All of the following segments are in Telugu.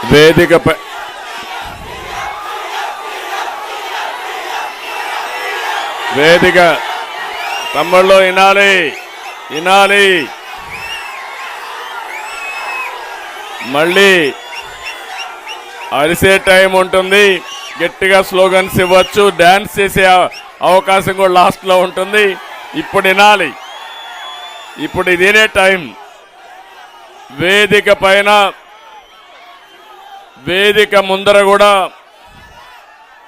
వేదికపై వేదిక తమ్ముళ్ళు వినాలి వినాలి. మళ్ళీ అరిసే టైం ఉంటుంది, గట్టిగా స్లోగన్స్ ఇవ్వచ్చు, డాన్స్ చేసే అవకాశం కూడా లాస్ట్లో ఉంటుంది. ఇప్పుడు వినాలి, ఇప్పుడు ఇదేనే టైం. వేదిక పైన వేదిక ముందర కూడా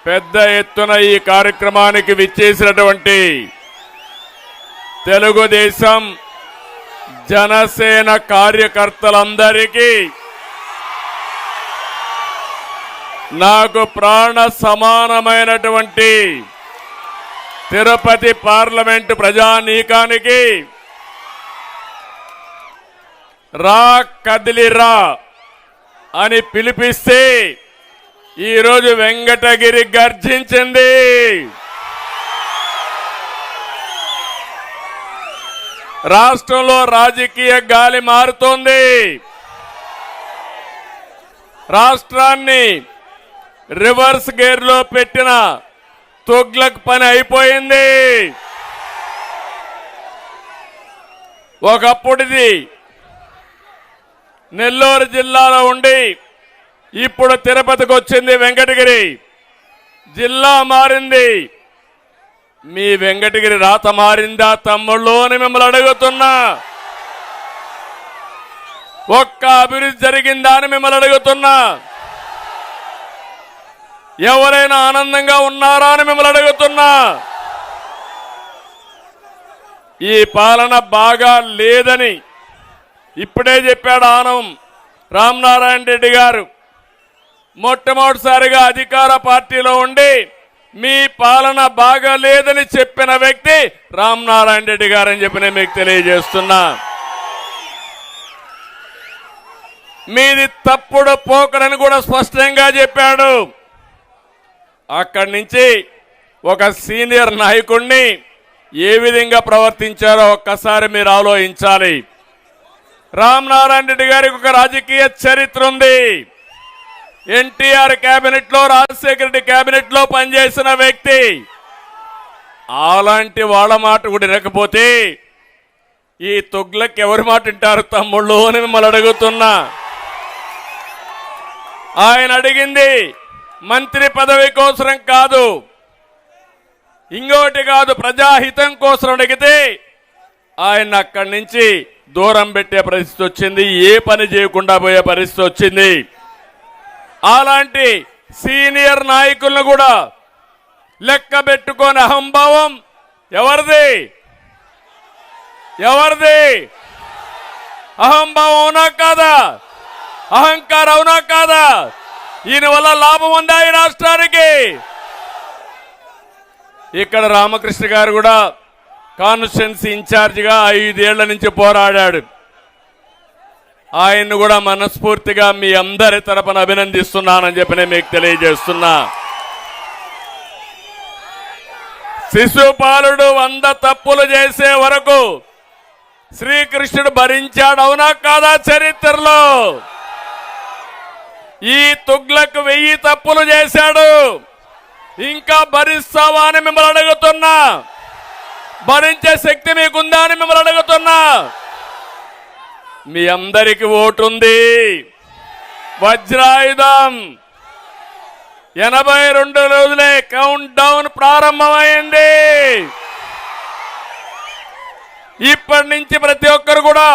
పెద్ద ఎత్తున ఈ కార్యక్రమానికి విచ్చేసినటువంటి తెలుగుదేశం జనసేన కార్యకర్తలందరికీ నాకు ప్రాణ సమానమైనటువంటి తిరుపతి పార్లమెంటు ప్రజానీకానికి రా కదిలిరా అని పిలిపిస్తే ఈరోజు వెంకటగిరి గర్జించింది. రాష్ట్రంలో రాజకీయ గాలి మారుతోంది. రాష్ట్రాన్ని రివర్స్ గేర్లో పెట్టిన తుగ్లక్ పని అయిపోయింది. ఒకప్పుడిది నెల్లూరు జిల్లాలో ఉండి ఇప్పుడు తిరుపతికి వచ్చింది. వెంకటగిరి జిల్లా మారింది. మీ వెంకటగిరి రాత మారిందా తమ్ముళ్ళు అని మిమ్మల్ని అడుగుతున్నా. ఒక్క అభివృద్ధి జరిగిందా అని మిమ్మల్ని అడుగుతున్నా. ఎవరైనా ఆనందంగా ఉన్నారా అని మిమ్మల్ని అడుగుతున్నా. ఈ పాలన బాగా లేదని ఇప్పుడే చెప్పాడు ఆనం రామనారాయణ రెడ్డి గారు. మొట్టమొదటిసారిగా అధికార పార్టీలో ఉండి మీ పాలన బాగా లేదని చెప్పిన వ్యక్తి రామనారాయణ రెడ్డి గారు అని చెప్పి నేను మీకు తెలియజేస్తున్నా. మీది తప్పుడు పోకడని కూడా స్పష్టంగా చెప్పాడు. అక్కడి నుంచి ఒక సీనియర్ నాయకుడిని ఏ విధంగా ప్రవర్తించారో ఒక్కసారి మీరు ఆలోచించాలి. రామనారాయణ రెడ్డి గారికి ఒక రాజకీయ చరిత్ర ఉంది. ఎన్టీఆర్ కేబినెట్ లో, రాజశేఖర రెడ్డి కేబినెట్ లో పనిచేసిన వ్యక్తి. అలాంటి వాళ్ళ మాట కూడా వినకపోతే ఈ తుగ్లక్ ఎవరి మాట వింటారు తమ్ముళ్ళు అని మిమ్మల్ని అడుగుతున్నా. ఆయన అడిగింది మంత్రి పదవి కోసం కాదు, ఇంకోటి కాదు, ప్రజాహితం కోసం అడిగితే ఆయన అక్కడి నుంచి దూరం పెట్టే పరిస్థితి వచ్చింది. ఏ పని చేయకుండా పోయే పరిస్థితి వచ్చింది. అలాంటి సీనియర్ నాయకులను కూడా లెక్క పెట్టుకొని అహంభావం ఎవరిది? ఎవరిది? అహంభావం అవునా కాదా? అహంకారం అవునా కాదా? ఈయన వల్ల లాభం ఉందా ఈ రాష్ట్రానికి? ఇక్కడ రామకృష్ణ గారు కూడా కాన్స్టిట్యున్సీ ఇన్ఛార్జిగా 5 ఏళ్ల నుంచి పోరాడాడు. ఆయన్ను కూడా మనస్ఫూర్తిగా మీ అందరి తరపున అభినందిస్తున్నానని చెప్పి నేను మీకు తెలియజేస్తున్నా. శిశుపాలుడు 100 తప్పులు చేసే వరకు శ్రీకృష్ణుడు భరించాడు, అవునా కాదా? చరిత్రలో ఈ తుగ్లక్ 1000 తప్పులు చేశాడు. ఇంకా భరిస్తావా అని మిమ్మల్ని అడుగుతున్నా. భరించే శక్తి మీకుందా అని మిమ్మల్ని అడుగుతున్నా. మీ అందరికి ఓటుంది. వజ్రాయుధం 82 రోజులే కౌంట్ డౌన్ ప్రారంభమైంది. ఇప్పటి నుంచి ప్రతి ఒక్కరు కూడా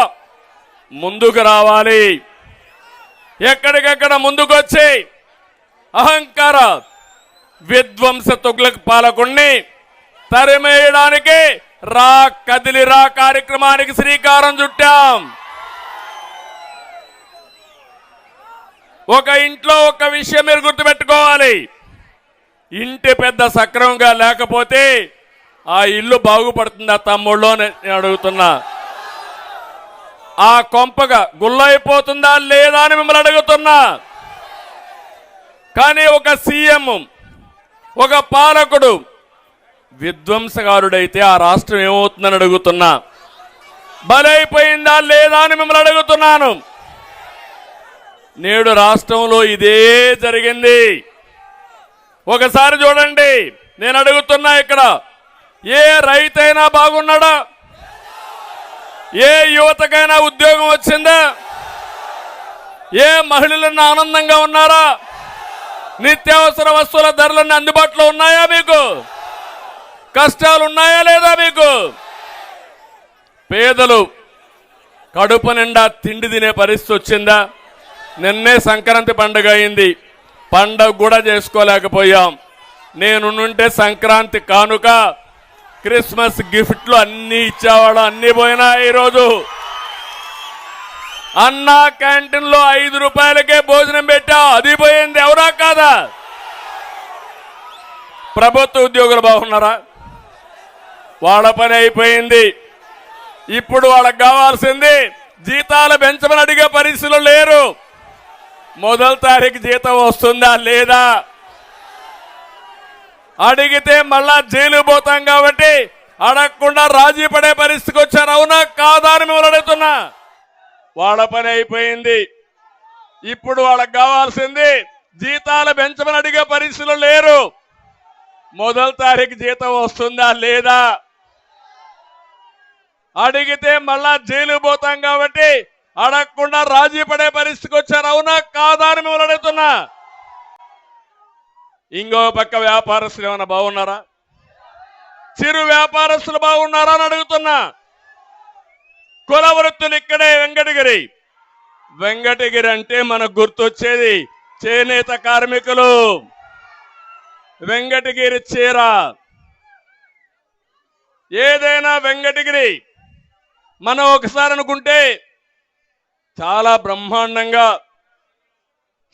ముందుకు రావాలి. ఎక్కడికెక్కడ ముందుకు వచ్చి అహంకార విధ్వంస తుగ్లక్ పాలకుణ్ణి తరిమేయడానికి రా కదిలిరా కార్యక్రమానికి శ్రీకారం చుట్టాం. ఒక ఇంట్లో ఒక విషయం మీరు గుర్తుపెట్టుకోవాలి. ఇంటి పెద్ద సక్రమంగా లేకపోతే ఆ ఇల్లు బాగుపడుతుందా తమ్ముళ్ళు అని అడుగుతున్నా. ఆ కొంపగా గుల్లైపోతుందా లేదా అని మిమ్మల్ని అడుగుతున్నా. కానీ ఒక సీఎం, ఒక పాలకుడు విధ్వంసకారుడైతే ఆ రాష్ట్రం ఏమవుతుందని అడుగుతున్నా. బలైపోయిందా లేదా అని మిమ్మల్ని అడుగుతున్నాను. నేడు రాష్ట్రంలో ఇదే జరిగింది. ఒకసారి చూడండి, నేను అడుగుతున్నా ఇక్కడ ఏ రైతైనా బాగున్నాడా? ఏ యువతకైనా ఉద్యోగం వచ్చిందా? ఏ మహిళలన్నా ఆనందంగా ఉన్నారా? నిత్యావసర వస్తువుల ధరలన్నీ అందుబాటులో ఉన్నాయా? మీకు కష్టాలు ఉన్నాయా లేదా? మీకు పేదలు కడుపు నిండా తిండి తినే పరిస్థితి వచ్చిందా? నిన్నే సంక్రాంతి పండుగ అయింది, పండుగ కూడా చేసుకోలేకపోయాం. నేనుంటే సంక్రాంతి కానుక క్రిస్మస్ గిఫ్ట్లు అన్ని ఇచ్చేవాడు, అన్ని పోయినా. ఈరోజు అన్నా క్యాంటీన్ లో 5 రూపాయలకే భోజనం పెట్టా, అది పోయింది. ఎవరా కాదా? ప్రభుత్వ ఉద్యోగులు బాగున్నారా? వాళ్ళ పని అయిపోయింది. ఇప్పుడు వాళ్ళకి కావాల్సింది జీతాలు పెంచమని అడిగే పరిస్థితులు లేరు. మొదటి తారీఖు జీతం వస్తుందా లేదా? అడిగితే మళ్ళా జైలు పోతాం కాబట్టి అడగకుండా రాజీ పడే పరిస్థితికి వచ్చారు. అవునా కాదా అని మిమ్మల్ని అడుగుతున్నా. వాళ్ళ పని అయిపోయింది. ఇప్పుడు వాళ్ళకి కావాల్సింది జీతాలు పెంచమని అడిగే పరిస్థితులు లేరు. మొదటి తారీఖు జీతం వస్తుందా లేదా? అడిగితే మళ్ళా జైలు పోతాం కాబట్టి అడగకుండా రాజీ పడే పరిస్థితికి వచ్చారు. అవునా కాదా అని మిమ్మల్ని అడుగుతున్నా. ఇంకో పక్క వ్యాపారస్తులు ఏమైనా బాగున్నారా? చిరు వ్యాపారస్తులు బాగున్నారా అని అడుగుతున్నా. కుల వృత్తులు ఇక్కడే వెంకటగిరి. వెంకటగిరి అంటే మనకు గుర్తొచ్చేది చేనేత కార్మికులు, వెంకటగిరి చీర. ఏదైనా వెంకటగిరి మనం ఒకసారి అనుకుంటే చాలా బ్రహ్మాండంగా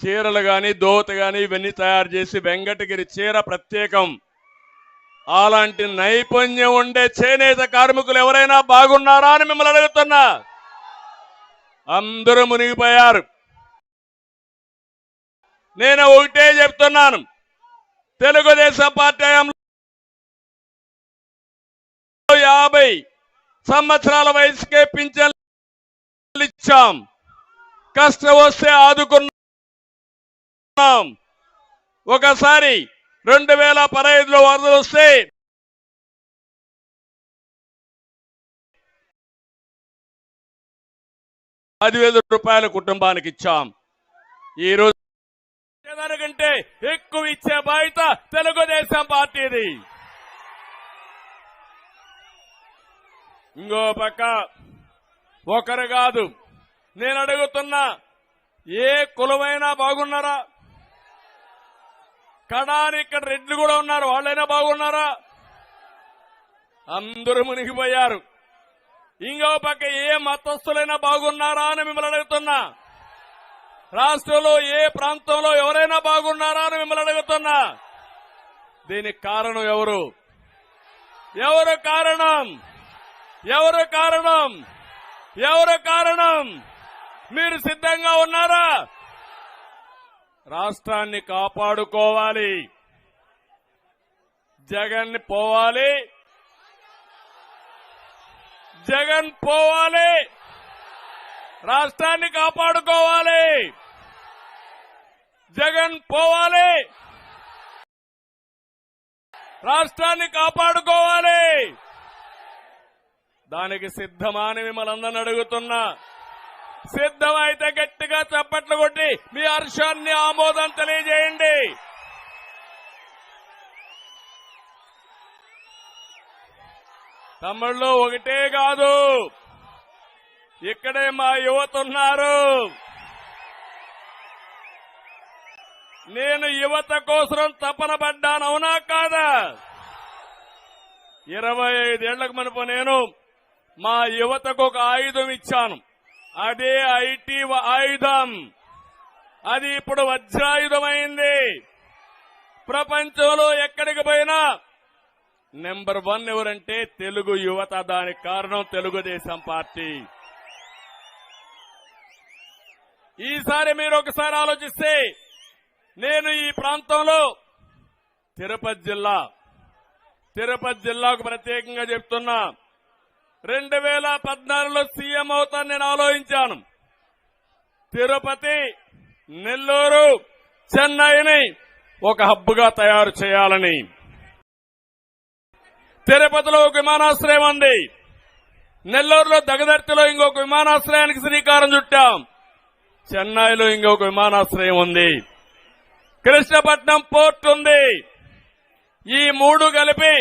చీరలు గాని దోత గాని ఇవన్నీ తయారు చేసి వెంకటగిరి చీర ప్రత్యేకం. అలాంటి నైపుణ్యం ఉండే చేనేత కార్మికులు ఎవరైనా బాగున్నారా అని మిమ్మల్ని అడుగుతున్నా. అందరూ మునిగిపోయారు. నేను ఒకటే చెప్తున్నాను, తెలుగుదేశం పార్టీ 50 సంవత్సరాల వయసుకే పింఛన్లు ఇచ్చాం. కష్టం వస్తే ఆదుకున్నాం. ఒకసారి 2015లో వరదలు వస్తే ₹10,000 కుటుంబానికి ఇచ్చాం. ఈ రోజు దానికంటే ఎక్కువ ఇచ్చే బాధ్యత తెలుగుదేశం పార్టీది. ఇంకో పక్క ఒకరు కాదు, నేను అడుగుతున్నా, ఏ కులమైనా బాగున్నారా? కడాని ఇక్కడ రెడ్లు కూడా ఉన్నారు, వాళ్ళైనా బాగున్నారా? అందరూ మునిగిపోయారు. ఇంకో పక్క ఏ మతస్థులైనా బాగున్నారా అని మిమ్మల్ని అడుగుతున్నా. రాష్ట్రంలో ఏ ప్రాంతంలో ఎవరైనా బాగున్నారా అని మిమ్మల్ని అడుగుతున్నా. దీనికి కారణం ఎవరు? ఎవరు కారణం? ఎవరు కారణం? ఎవరు కారణం? మీరు సిద్ధంగా ఉన్నారా? రాష్ట్రాన్ని కాపాడుకోవాలి. జగన్ పోవాలి, జగన్ పోవాలి. రాష్ట్రాన్ని కాపాడుకోవాలి. జగన్ పోవాలి, రాష్ట్రాన్ని కాపాడుకోవాలి. దానికి సిద్ధమా అని మిమ్మల్ని అందరిని అడుగుతున్నా. సిద్ధమైతే గట్టిగా చప్పట్లు కొట్టి మీ హర్షాన్ని ఆమోదం తెలియజేయండి. తమ్ముళ్ళు ఒకటే కాదు, ఇక్కడే మా యువత ఉన్నారు. నేను యువత కోసం తపన పడ్డాను, అవునా కాదా? 25 ఏళ్లకు మునుపు నేను మా యువతకు ఒక ఆయుధం ఇచ్చాను. అదే ఐటీ ఆయుధం. అది ఇప్పుడు వజ్రాయుధమైంది. ప్రపంచంలో ఎక్కడికి పోయినా నెంబర్ 1 ఎవరంటే తెలుగు యువత. దానికి కారణం తెలుగుదేశం పార్టీ. ఈసారి మీరు ఒకసారి ఆలోచిస్తే, నేను ఈ ప్రాంతంలో తిరుపతి జిల్లాకు ప్రత్యేకంగా చెప్తున్నా. 2014లో సీఎం అవుతాను నేను ఆలోచించాను. తిరుపతి నెల్లూరు, చెన్నైని ఒక హబ్గా తయారు చేయాలని, తిరుపతిలో ఒక విమానాశ్రయం ఉంది, నెల్లూరులో దగదర్తిలో ఇంకొక విమానాశ్రయానికి శ్రీకారం చుట్టాం, చెన్నైలో ఇంకొక విమానాశ్రయం ఉంది, కృష్ణపట్నం పోర్ట్ ఉంది. ఈ మూడు కలిపి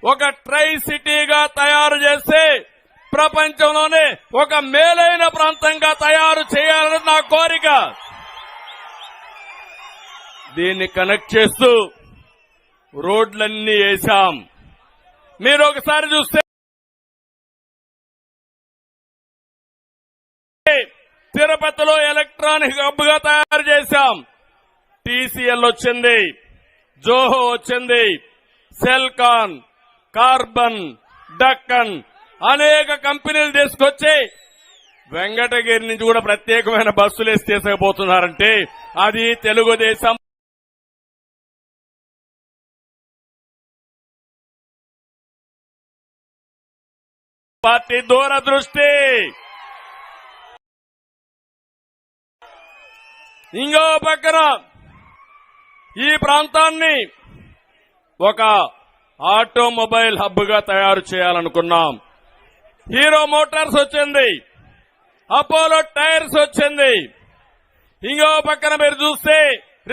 ఒక ట్రై సిటీగా తయారు చేస్తే ప్రపంచంలోనే ఒక మేలైన ప్రాంతంగా తయారు చేయాలని నా కోరిక. దీన్ని కనెక్ట్ చేస్తూ రోడ్లన్నీ వేశాం. మీరు ఒకసారి చూస్తే తిరుపతిలో ఎలక్ట్రానిక్ హబ్ గా తయారు చేశాం. టీసీఎల్ వచ్చింది, జోహో వచ్చింది, సెల్కాన్, కార్బన్, డక్కన్ అనేక కంపెనీలు తీసుకొచ్చి వెంకటగిరి నుంచి కూడా ప్రత్యేకమైన బస్సులు వేసి తీసుకుపోతున్నారంటే అది తెలుగుదేశం పార్టీ దూరదృష్టి. ఇంకో పక్కన ఈ ప్రాంతాన్ని ఒక ఆటోమొబైల్ హబ్ గా తయారు చేయాలనుకున్నాం. హీరో మోటార్స్ వచ్చింది, అపోలో టైర్స్ వచ్చింది, ఇంకో పక్కన మీరు చూస్తే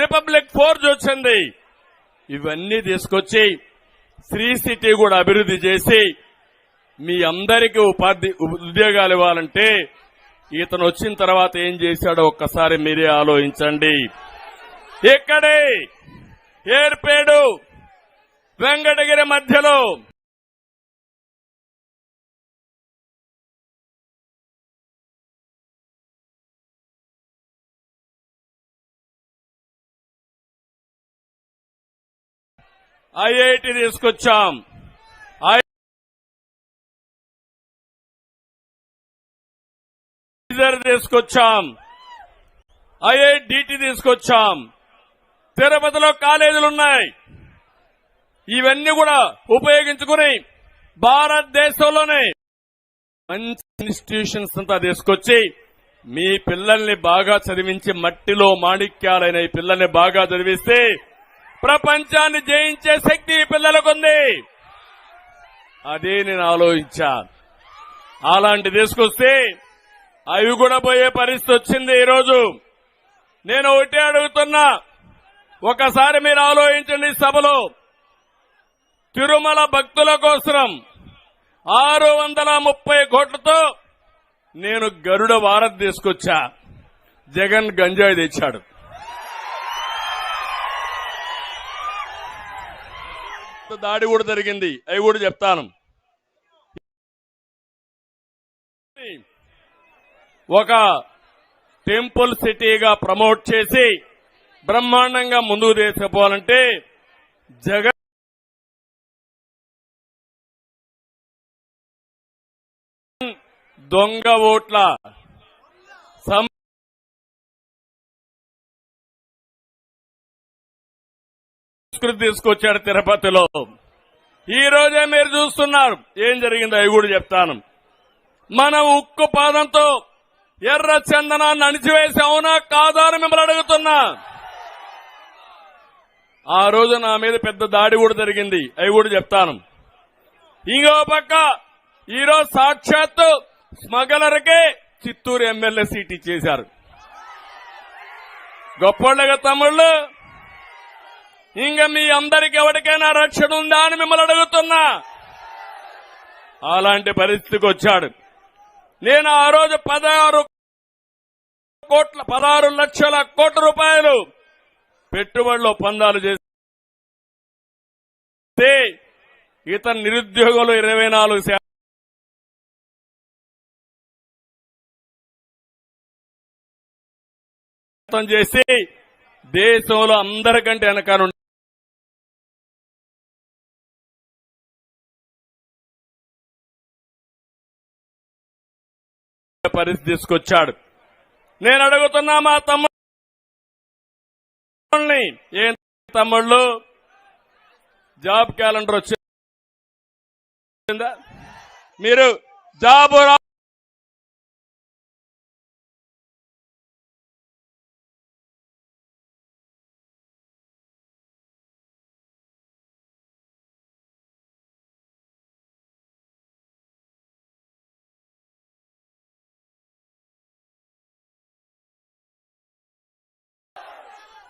రిపబ్లిక్ ఫోర్జ్ వచ్చింది. ఇవన్నీ తీసుకొచ్చి శ్రీ సిటీ కూడా అభివృద్ధి చేసి మీ అందరికీ ఉద్యోగాలు ఇవ్వాలంటే ఇతను వచ్చిన తర్వాత ఏం చేశాడో ఒక్కసారి మీరే ఆలోచించండి. ఇక్కడే ఏర్పేడు వెంకటగిరి మధ్యలో ఐఐటి తీసుకొచ్చాం, తీసుకొచ్చాం, ఐఐడిటి తీసుకొచ్చాం, తిరుపతిలో కాలేజీలున్నాయి. ఇవన్నీ కూడా ఉపయోగించుకుని భారతదేశంలోనే మంచి ఇన్స్టిట్యూషన్స్ అంతా తీసుకొచ్చి మీ పిల్లల్ని బాగా చదివించి మట్టిలో మాణిక్యాలైన ఈ పిల్లల్ని బాగా చదివిస్తే ప్రపంచాన్ని జయించే శక్తి ఈ పిల్లలకుంది. అదే నేను ఆలోచించాను. అలాంటి తీసుకొస్తే అవి కూడా పోయే పరిస్థితి వచ్చింది. ఈరోజు నేను ఒకటే అడుగుతున్నా, ఒకసారి మీరు ఆలోచించండి. సభలో తిరుమల భక్తుల కోసం 630 కోట్లతో నేను గరుడ వారధి తీసుకొచ్చా. జగన్ గంజాయి తెచ్చాడు. దాడి కూడా జరిగింది, అవి కూడా చెప్తాను. ఒక టెంపుల్ సిటీగా ప్రమోట్ చేసి బ్రహ్మాండంగా ముందుకు తీసుకుపోవాలంటే జగన్ దొంగ ఓట్ల సంస్కృతి తీసుకొచ్చాడు తిరుపతిలో. ఈ రోజే మీరు చూస్తున్నారు ఏం జరిగిందో, అవి కూడా చెప్తాను. మనం ఉక్కు పాదంతో ఎర్ర చందనాన్ని అణిచివేసి అవునా కాదా అని మిమ్మల్ని అడుగుతున్నా. ఆ రోజు నా మీద పెద్ద దాడి కూడా జరిగింది, అవి కూడా చెప్తాను. ఇంకో పక్క ఈరోజు సాక్షాత్తు స్మగలర్కే చిత్తూరు ఎమ్మెల్యే సీట్ ఇచ్చేశారు. గొప్పోళ్ళగా తమ్ముళ్ళు, ఇంకా మీ అందరికి ఎవరికైనా రక్షణ ఉందా అని మిమ్మల్ని అడుగుతున్నా. అలాంటి పరిస్థితికి వచ్చాడు. నేను ఆ రోజు 16 లక్షల కోట్ల రూపాయలు పెట్టుబడులు ఒప్పందాలు చేస్తే ఇతను నిరుద్యోగులు 24% చేసి దేశంలో అందరికంటే వెనకాల పరిస్థితి తీసుకొచ్చాడు. నేను అడుగుతున్నా మా తమ్ముళ్ళని, ఏం తమ్ముళ్ళు జాబ్ క్యాలెండర్ వచ్చిందా? మీరు జాబ్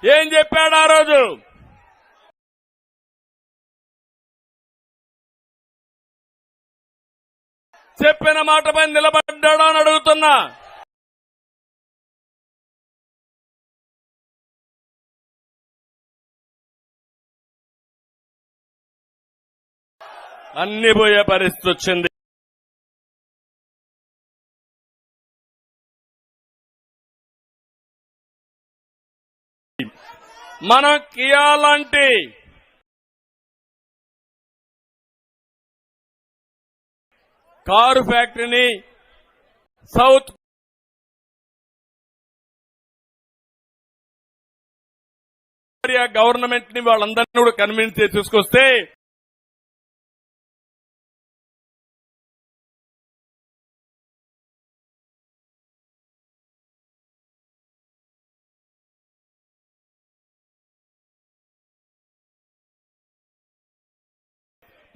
ఏం చెప్పాడు ఆ రోజు? చెప్పిన మాటపై నిలబడ్డాడా అని అడుగుతున్నా. అన్ని పోయే పరిస్థితి వచ్చింది. మనం కియా లాంటి కారు ఫ్యాక్టరీని సౌత్ కొరియా గవర్నమెంట్ ని వాళ్ళందరినీ కూడా కన్విన్స్ చేసి తీసుకొస్తే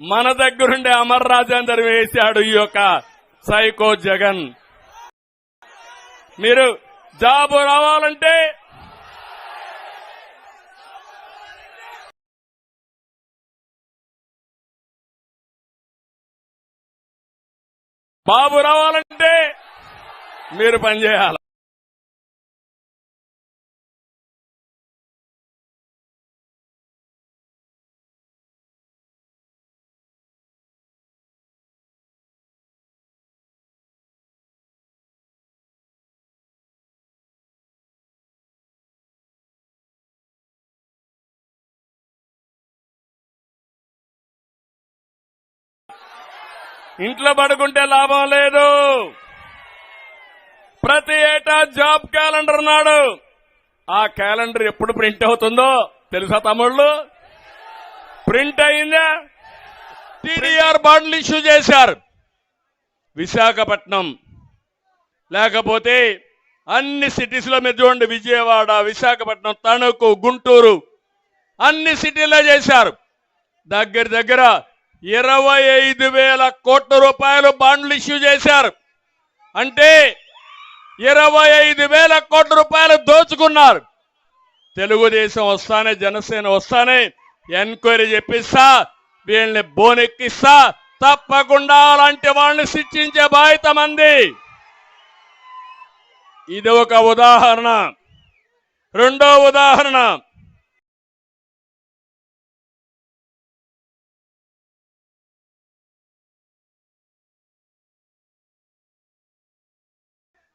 మన దగ్గరుండే అమర్ రాజేందర్ వేశాడు ఈ యొక్క సైకో జగన్. మీరు జాబు రావాలంటే బాబు రావాలంటే మీరు పనిచేయాలి. ఇంట్లో పడుకుంటే లాభం లేదు. ప్రతి ఏటా జాబ్ క్యాలెండర్ ఉన్నాడు. ఆ క్యాలెండర్ ఎప్పుడు ప్రింట్ అవుతుందో తెలుసా తమ్ముళ్ళు? ప్రింట్ అయిందా? టీడీఆర్ బాండ్లు ఇష్యూ చేశారు. విశాఖపట్నం లేకపోతే అన్ని సిటీస్ లో మీరు చూడండి, విజయవాడ, విశాఖపట్నం, తణుకు, గుంటూరు అన్ని సిటీల్లో చేశారు. దగ్గర దగ్గర 25,000 కోట్ల రూపాయలు బాండ్లు ఇష్యూ చేశారు. అంటే 25,000 కోట్ల రూపాయలు దోచుకున్నారు. తెలుగుదేశం వస్తానే, జనసేన వస్తానే ఎంక్వైరీ చెప్పిస్తా, వీళ్ళని బోనెక్కిస్తా, తప్పకుండా అలాంటి వాళ్ళని శిక్షించే బాధ్యత మంది. ఇది ఒక ఉదాహరణ. రెండో ఉదాహరణ,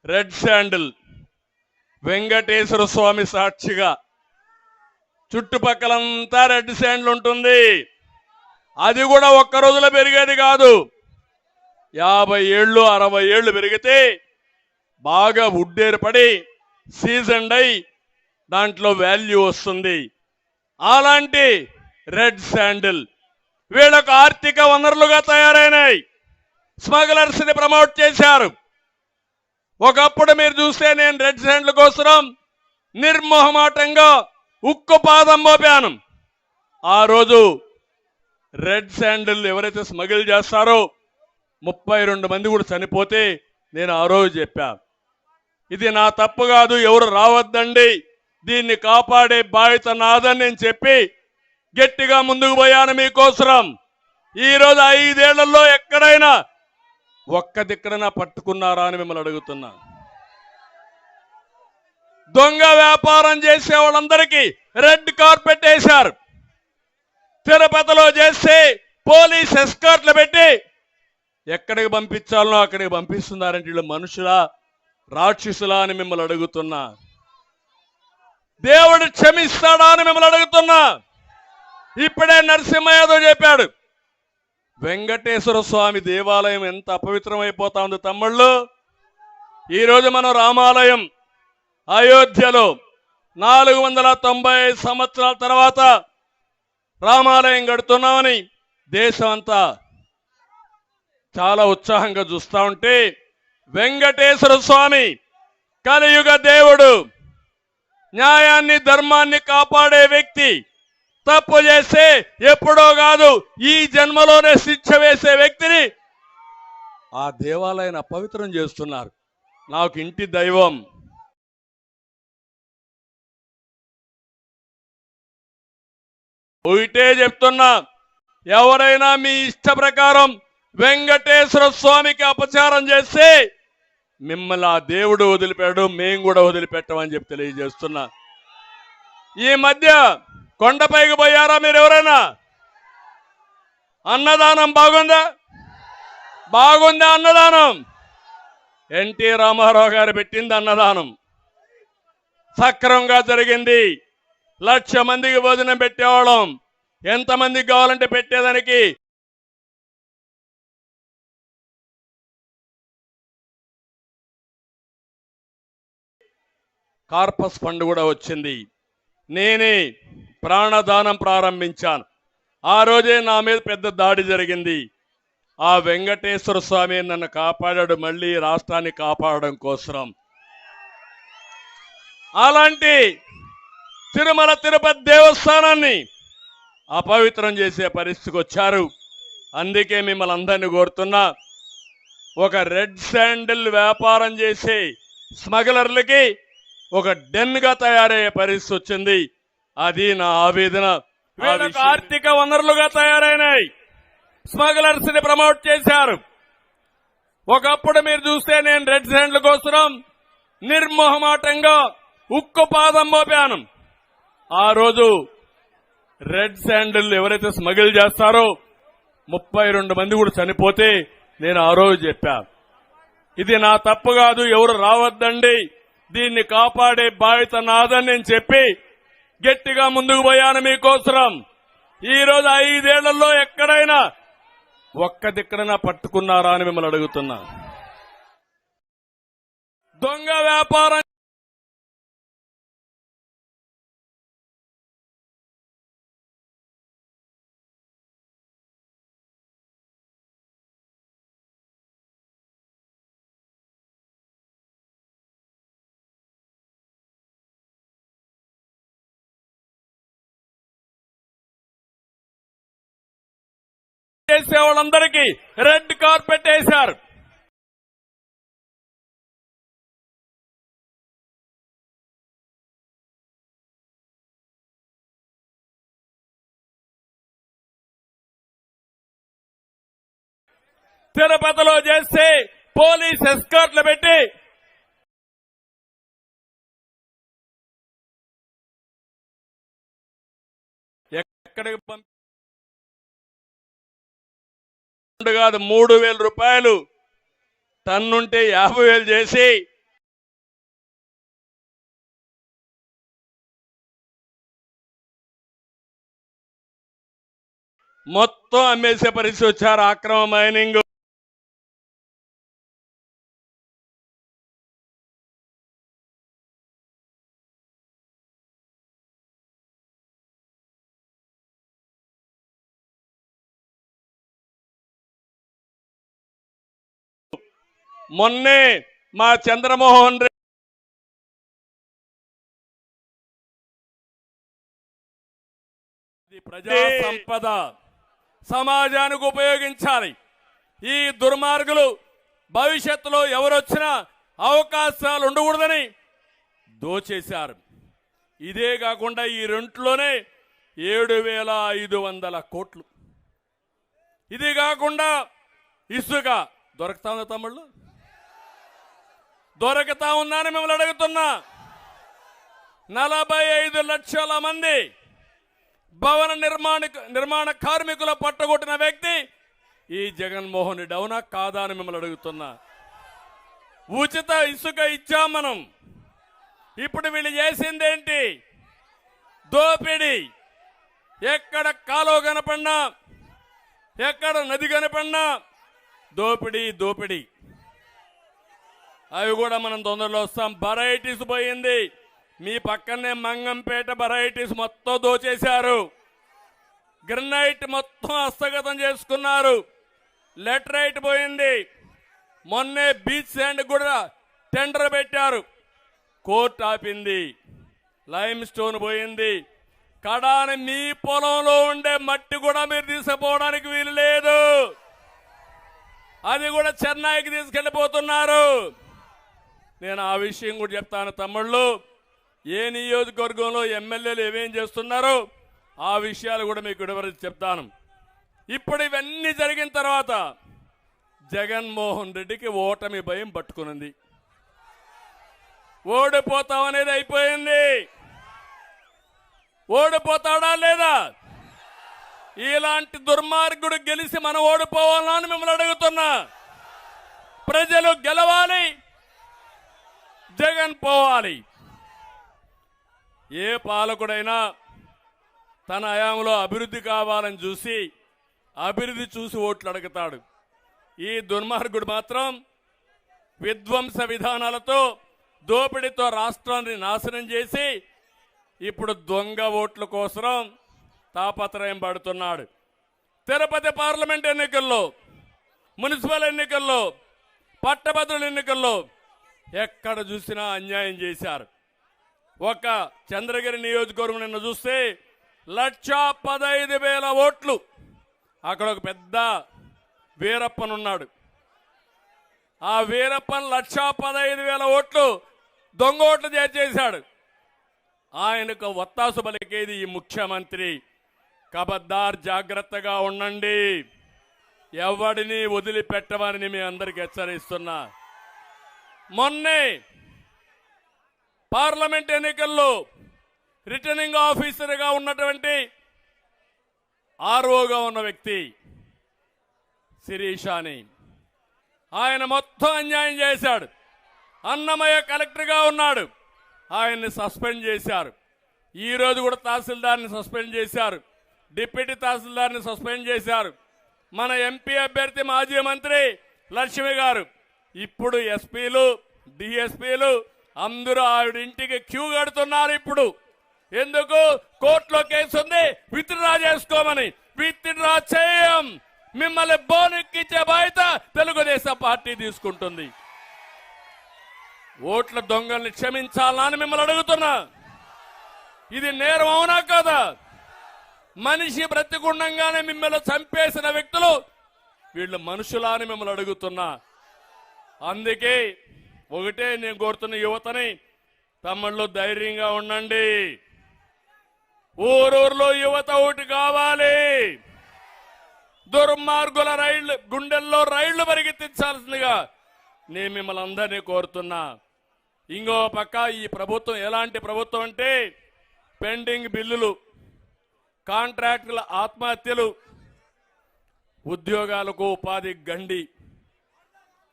రెడ్ శాండిల్ వెంకటేశ్వర స్వామి సాక్షిగా చుట్టుపక్కలంతా రెడ్ శాండిల్ ఉంటుంది. అది కూడా ఒక్క రోజులో పెరిగేది కాదు. 50 ఏళ్ళు 60 ఏళ్ళు పెరిగితే బాగా వుడ్ ఏర్పడి సీజన్డ్ అయి దాంట్లో వాల్యూ వస్తుంది. అలాంటి రెడ్ శాండిల్ వీళ్ళకు ఆర్థిక వనరులుగా తయారైనాయి. స్మగ్లర్స్ ని ప్రమోట్ చేశారు. ఒకప్పుడు మీరు చూస్తే నేను రెడ్ శాండిల్ కోసం నిర్మోహమాటంగా ఉక్కు పాదం మోపాను. ఆ రోజు రెడ్ శాండిల్ ఎవరైతే స్మగిల్ చేస్తారో 32 మంది కూడా చనిపోతే నేను ఆ రోజు చెప్పాను, ఇది నా తప్పు కాదు, ఎవరు రావద్దండి, దీన్ని కాపాడే బాధ్యత నాదని నేను చెప్పి గట్టిగా ముందుకు పోయాను మీకోసం. ఈరోజు 5 ఏళ్లలో ఎక్కడైనా ఒక్క దిక్కడైనా పట్టుకున్నారా అని మిమ్మల్ని అడుగుతున్నా. దొంగ వ్యాపారం చేసే వాళ్ళందరికీ రెడ్ కార్పెట్ వేశారు. తిరుపతిలో చేస్తే పోలీస్ ఎస్కార్ట్లు పెట్టి ఎక్కడికి పంపించాలనో అక్కడికి పంపిస్తున్నారంటే వీళ్ళు మనుషులా, రాక్షసులా అని మిమ్మల్ని అడుగుతున్నా. దేవుడు క్షమిస్తాడా అని మిమ్మల్ని అడుగుతున్నా. ఇప్పుడే నరసింహ యాదవ్ చెప్పాడు, వెంకటేశ్వర స్వామి దేవాలయం ఎంత అపవిత్రమైపోతా ఉంది తమ్ముళ్ళు. ఈరోజు మనం రామాలయం అయోధ్యలో 490 సంవత్సరాల తర్వాత రామాలయం కడుతున్నామని దేశం అంతా చాలా ఉత్సాహంగా చూస్తా ఉంటే, వెంకటేశ్వర స్వామి కలియుగ దేవుడు, న్యాయాన్ని ధర్మాన్ని కాపాడే వ్యక్తి, తప్పు చేస్తే ఎప్పుడో కాదు ఈ జన్మలోనే శిక్ష వేసే వ్యక్తిని ఆ దేవాలయాన్ని అపవిత్రం చేస్తున్నారు. నాకు ఇంటి దైవం ఒకటే చెప్తున్నా, ఎవరైనా మీ ఇష్ట ప్రకారం వెంకటేశ్వర స్వామికి అపచారం చేస్తే మిమ్మల్ని ఆ దేవుడు వదిలిపెట్టడు, మేము కూడా వదిలిపెట్టమని చెప్పి తెలియజేస్తున్నా. ఈ మధ్య కొండపైకి పోయారా మీరు ఎవరైనా? అన్నదానం బాగుందా? బాగుందా అన్నదానం? ఎన్టీ రామారావు గారు పెట్టింది అన్నదానం, సక్రమంగా జరిగింది. 1,00,000 మందికి భోజనం పెట్టేవాళ్ళం. ఎంతమందికి కావాలంటే పెట్టేదానికి కార్పస్ ఫండ్ కూడా వచ్చింది. నేనే ప్రాణదానం ప్రారంభించాను. ఆ రోజే నా మీద పెద్ద దాడి జరిగింది. ఆ వెంకటేశ్వర స్వామి నన్ను కాపాడాడు, మళ్ళీ రాష్ట్రాన్ని కాపాడడం కోసం. అలాంటి తిరుమల తిరుపతి దేవస్థానాన్ని అపవిత్రం చేసే పరిస్థితికి వచ్చారు. అందుకే మిమ్మల్ని అందరినీ కోరుతున్నా, ఒక రెడ్ శాండిల్ వ్యాపారం చేసే స్మగ్లర్లకి ఒక డెన్ గా తయారయ్యే పరిస్థితి వచ్చింది. అది నా ఆవేదన. ఆర్థిక వనరులుగా తయారైనాయి. స్మగ్లర్స్ ని ప్రమోట్ చేశారు. ఒకప్పుడు మీరు చూస్తే నేను రెడ్ శాండిల్ కోసం నిర్మోహమాటంగా ఉక్కు పాదం మోపాను. ఆ రోజు రెడ్ శాండిల్ ఎవరైతే స్మగిల్ చేస్తారో 32 మంది కూడా చనిపోతే నేను ఆ రోజు చెప్పాను, ఇది నా తప్పు కాదు, ఎవరు రావద్దండి, దీన్ని కాపాడే బాధ్యత నాదని నేను చెప్పి గట్టిగా ముందుకు పోయాను మీకోసం. ఈ రోజు 5 ఏళ్లలో ఎక్కడైనా ఒక్క దిక్కడైనా పట్టుకున్నారా అని మిమ్మల్ని అడుగుతున్నా. దొంగ వ్యాపారం చేసే వాళ్ళందరికీ రెడ్ కార్పెట్ వేశారు. తిరుపతిలో చేస్తే పోలీస్ ఎస్కార్ట్లు పెట్టి ఎక్కడికి కాదు 3,000 రూపాయలు టన్నుంటే 50,000 చేసి మొత్తం అమ్మేసే పరిస్థితి వచ్చారు. అక్రమ మైనింగ్ మొన్నే మా చంద్రమోహన్ రెడ్డి ప్రజా సంపద సమాజానికి ఉపయోగించాలి. ఈ దుర్మార్గులు భవిష్యత్తులో ఎవరొచ్చినా అవకాశాలు ఉండకూడదని దోచేశారు. ఇదే కాకుండా ఈ రెంట్లోనే 7,500 కోట్లు. ఇది కాకుండా ఇసుక దొరుకుతా ఉందా తమ్ముళ్ళు? దొరకతా ఉందని మిమ్మల్ని అడుగుతున్నా. 45 లక్షల మంది భవన నిర్మాణ కార్మికుల పట్టగొట్టిన వ్యక్తి ఈ జగన్మోహన్ రెడ్డి, అవునా కాదా అని మిమ్మల్ని అడుగుతున్నా. ఉచిత ఇసుక ఇచ్చాం మనం. ఇప్పుడు వీళ్ళు చేసిందేంటి? దోపిడీ. ఎక్కడ కాలువ కనపడినా, ఎక్కడ నది కనపడినా దోపిడీ దోపిడీ. అవి కూడా మనం తొందరలో వస్తాం. వెరైటీస్ పోయింది. మీ పక్కనే మంగంపేట వెరైటీస్ మొత్తం దోచేశారు. గ్రనైట్ మొత్తం హస్తగతం చేసుకున్నారు. లెటరైట్ పోయింది. మొన్నే బీచ్ శాండ్ కూడా టెండర్ పెట్టారు, కోర్టు ఆపింది. లైమ్ స్టోన్ పోయింది. కడాని మీ పొలంలో ఉండే మట్టి కూడా మీరు తీసుకుపోవడానికి వీలు లేదు. అది కూడా చెన్నైకి తీసుకెళ్లిపోతున్నారు. నేను ఆ విషయం కూడా చెప్తాను తమ్ముళ్ళు. ఏ నియోజకవర్గంలో ఎమ్మెల్యేలు ఏమేం చేస్తున్నారు ఆ విషయాలు కూడా మీకు వివరించి చెప్తాను. ఇప్పుడు ఇవన్నీ జరిగిన తర్వాత జగన్మోహన్ రెడ్డికి ఓటమి భయం పట్టుకునింది. ఓడిపోతామనేది అయిపోయింది. ఓడిపోతాడా లేదా? ఇలాంటి దుర్మార్గుడు గెలిచి మనం ఓడిపోవాలని మిమ్మల్ని అడుగుతున్నా. ప్రజలు గెలవాలి, జగన్ పోవాలి. ఏ పాలకుడైనా తన హయాంలో అభివృద్ధి కావాలని చూసి ఓట్లు అడుగుతాడు. ఈ దుర్మార్గుడు మాత్రం విధ్వంస విధానాలతో దోపిడీతో రాష్ట్రాన్ని నాశనం చేసి ఇప్పుడు దొంగ ఓట్ల కోసం తాపత్రయం పడుతున్నాడు. తిరుపతి పార్లమెంట్ ఎన్నికల్లో, మున్సిపల్ ఎన్నికల్లో, పట్టభద్రుల ఎన్నికల్లో ఎక్కడ చూసినా అన్యాయం చేశారు. ఒక చంద్రగిరి నియోజకవర్గం నిన్న చూస్తే 1,15,000 ఓట్లు. అక్కడ ఒక పెద్ద వీరప్పన్ ఉన్నాడు. ఆ వీరప్పన్ 1,15,000 ఓట్లు దొంగ ఓట్లు చేశాడు. ఆయనకు ఒత్తాసు పలికేది ఈ ముఖ్యమంత్రి. కబద్దార్, జాగ్రత్తగా ఉండండి, ఎవడిని వదిలిపెట్టమని మీ అందరికి హెచ్చరిస్తున్నా. మొన్నే పార్లమెంట్ ఎన్నికల్లో రిటర్నింగ్ ఆఫీసర్గా ఉన్నటువంటి ఆర్ఓగా ఉన్న వ్యక్తి శిరీషాని ఆయన మొత్తం అన్యాయం చేశాడు. అన్నమయ్య కలెక్టర్గా ఉన్నాడు, ఆయన్ని సస్పెండ్ చేశారు. ఈ రోజు కూడా తహసీల్దార్ని సస్పెండ్ చేశారు, డిప్యూటీ తహసీల్దార్ని సస్పెండ్ చేశారు. మన ఎంపీ అభ్యర్థి మాజీ మంత్రి లక్ష్మి గారు ఇప్పుడు ఎస్పీలు, డిఎస్పీలు అందరూ ఆవిడ ఇంటికి క్యూ కడుతున్నారు. ఇప్పుడు ఎందుకు? కోర్టులో కేసు ఉంది, విత్డ్రా చేసుకోమని. విత్డ్రా చేయం, మిమ్మల్ని బోనెక్కించే బాధ్యత తెలుగుదేశం పార్టీ తీసుకుంటుంది. ఓట్ల దొంగల్ని క్షమించాలని మిమ్మల్ని అడుగుతున్నా. ఇది నేరం అవునా కదా? మనిషి బ్రతికుండంగానే మిమ్మల్ని చంపేసిన వ్యక్తులు వీళ్ళు మనుషులా అని మిమ్మల్ని అడుగుతున్నా. అందుకే ఒకటే నేను కోరుతున్న యువతని, తమ్ముళ్ళు ధైర్యంగా ఉండండి. ఊరూరులో యువత ఒకటి కావాలి. దుర్మార్గుల రైళ్లు గుండెల్లో రైళ్లు పరిగెత్తించాల్సిందిగా నేను మిమ్మల్ని అందరినీ కోరుతున్నా. ఇంకో పక్క ఈ ప్రభుత్వం ఎలాంటి ప్రభుత్వం అంటే పెండింగ్ బిల్లులు, కాంట్రాక్టుల ఆత్మహత్యలు, ఉద్యోగాలకు ఉపాధి గండి.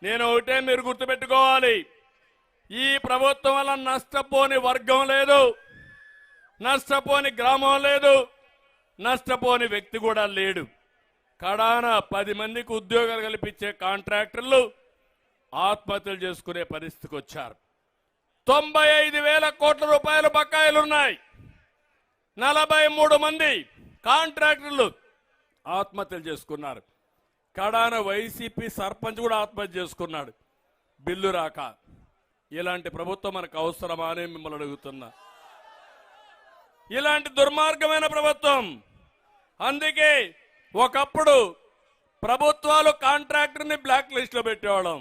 నేను ఒకటే మీరు గుర్తుపెట్టుకోవాలి, ఈ ప్రభుత్వం వల్ల నష్టపోని వర్గం లేదు, నష్టపోని గ్రామం లేదు, నష్టపోని వ్యక్తి కూడా లేడు. కడాన 10 మందికి ఉద్యోగాలు కల్పించే కాంట్రాక్టర్లు ఆత్మహత్యలు చేసుకునే పరిస్థితికి వచ్చారు. 95,000 కోట్ల రూపాయల బకాయిలున్నాయి. 43 మంది కాంట్రాక్టర్లు ఆత్మహత్యలు చేసుకున్నారు. కడాన వైసీపీ సర్పంచ్ కూడా ఆత్మహత్య చేసుకున్నాడు బిల్లు రాక. ఇలాంటి ప్రభుత్వం మనకు అవసరమా అని మిమ్మల్ని అడుగుతున్నా. ఇలాంటి దుర్మార్గమైన ప్రభుత్వం. అందుకే ఒకప్పుడు ప్రభుత్వాలు కాంట్రాక్టర్ని బ్లాక్ లిస్ట్ లో పెట్టేవాళ్ళం.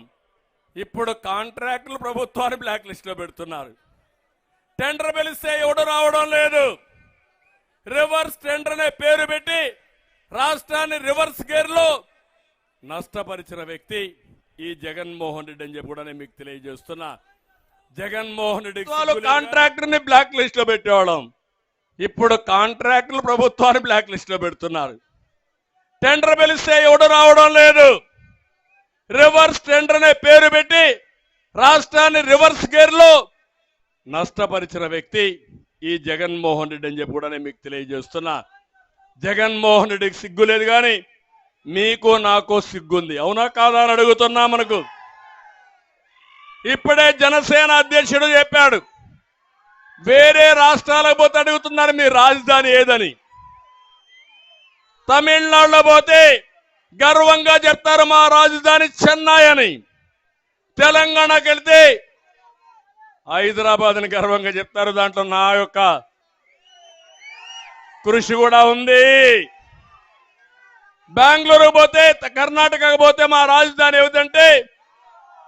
ఇప్పుడు కాంట్రాక్టర్లు ప్రభుత్వాన్ని బ్లాక్ లిస్ట్ లో పెడుతున్నారు. టెండర్ పిలిస్తే ఎవడు రావడం లేదు. రివర్స్ టెండర్ అనే పేరు పెట్టి రాష్ట్రాన్ని రివర్స్ గేర్ లో నష్టపరిచిన వ్యక్తి ఈ జగన్మోహన్ రెడ్డి అని చెప్పి కూడా నేను మీకు తెలియజేస్తున్నా. జగన్మోహన్ రెడ్డి కాంట్రాక్టర్ ని బ్లాక్ లిస్ట్ లో పెట్టేవాళ్ళం. ఇప్పుడు కాంట్రాక్టర్లు ప్రభుత్వాన్ని బ్లాక్ లిస్ట్ లో పెడుతున్నారు. టెండర్ పిలిస్తే ఎవడు రావడం లేదు. రివర్స్ టెండర్ అనే పేరు పెట్టి రాష్ట్రాన్ని రివర్స్ గేర్ లో నష్టపరిచిన వ్యక్తి ఈ జగన్మోహన్ రెడ్డి అని చెప్పి కూడా నేను మీకు తెలియజేస్తున్నా. జగన్మోహన్ రెడ్డికి సిగ్గు లేదు, కానీ మీకు నాకు సిగ్గుంది. అవునా కాదా అని అడుగుతున్నా. మనకు ఇప్పుడే జనసేన అధ్యక్షుడు చెప్పాడు, వేరే రాష్ట్రాలకు పోతే అడుగుతున్నారు మీ రాజధాని ఏదని. తమిళనాడులో పోతే గర్వంగా చెప్తారు మా రాజధాని చెన్నై అని. తెలంగాణకి వెళ్తే హైదరాబాద్ అని గర్వంగా చెప్తారు. దాంట్లో నా యొక్క కృషి కూడా ఉంది. బెంగళూరు పోతే, కర్ణాటకకు పోతే మా రాజధాని ఏమిటంటే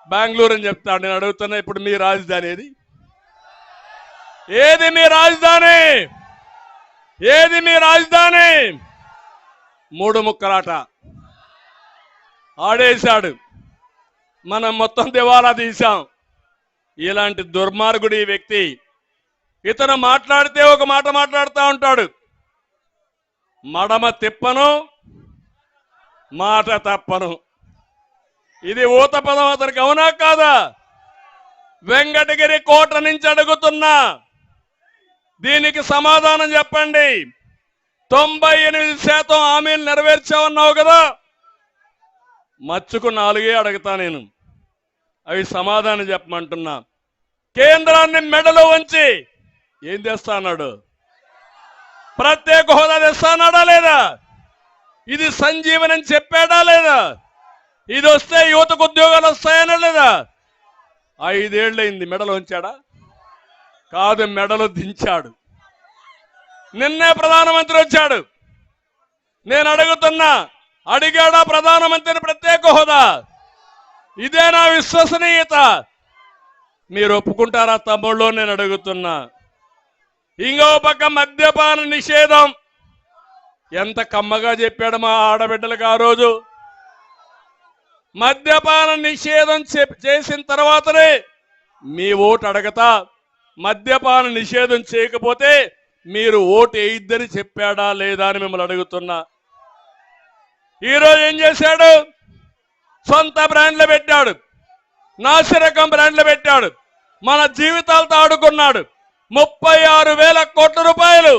బెంగళూరు అని చెప్తాడు. నేను అడుగుతున్నా, ఇప్పుడు మీ రాజధాని ఏది? ఏది మీ రాజధాని? ఏది మీ రాజధాని? మూడు ముక్కలాట ఆడేశాడు. మనం మొత్తం దివాలా తీశాం. ఇలాంటి దుర్మార్గుడు ఈ వ్యక్తి. ఇతను మాట్లాడితే ఒక మాట మాట్లాడుతూ ఉంటాడు. మడమ తిప్పను, మాట తప్పను. ఇది ఊత పదం అతనికి, అవునా కాదా? వెంకటగిరి కోట నుంచి అడుగుతున్నా, దీనికి సమాధానం చెప్పండి. 98% హామీలు నెరవేర్చావన్నావు కదా, మచ్చుకు 4 అడుగుతా నేను. అవి సమాధానం చెప్పమంటున్నా. కేంద్రాన్ని మెడలో ఉంచి ఏం తెస్తా అన్నాడు? ప్రత్యేక హోదా తెస్తా అన్నాడా లేదా? ఇది సంజీవని చెప్పాడా లేదా? ఇది వస్తే యువతకు ఉద్యోగాలు వస్తాయనా లేదా? 5 ఏళ్ళైంది. మెడలో ఉంచాడా? కాదు, మెడలో దించాడు. నిన్నే ప్రధానమంత్రి వచ్చాడు. నేను అడుగుతున్నా, అడిగాడా ప్రధానమంత్రిని ప్రత్యేక హోదా? ఇదే నా విశ్వసనీయత. మీరు ఒప్పుకుంటారా తమ్ముళ్ళు? నేను అడుగుతున్నా. ఇంకో పక్క మద్యపాన నిషేధం ఎంత కమ్మగా చెప్పాడు మా ఆడబిడ్డలకు ఆ రోజు. మద్యపాన నిషేధం చేసిన తర్వాతనే మీ ఓటు అడగతా. మద్యపాన నిషేధం చేయకపోతే మీరు ఓటు వేయిద్దని చెప్పాడా లేదా అని మిమ్మల్ని అడుగుతున్నా. ఈరోజు ఏం చేశాడు? సొంత బ్రాండ్లు పెట్టాడు, నాసిరకం బ్రాండ్లు పెట్టాడు, మన జీవితాలతో ఆడుకున్నాడు. 36,000 కోట్ల రూపాయలు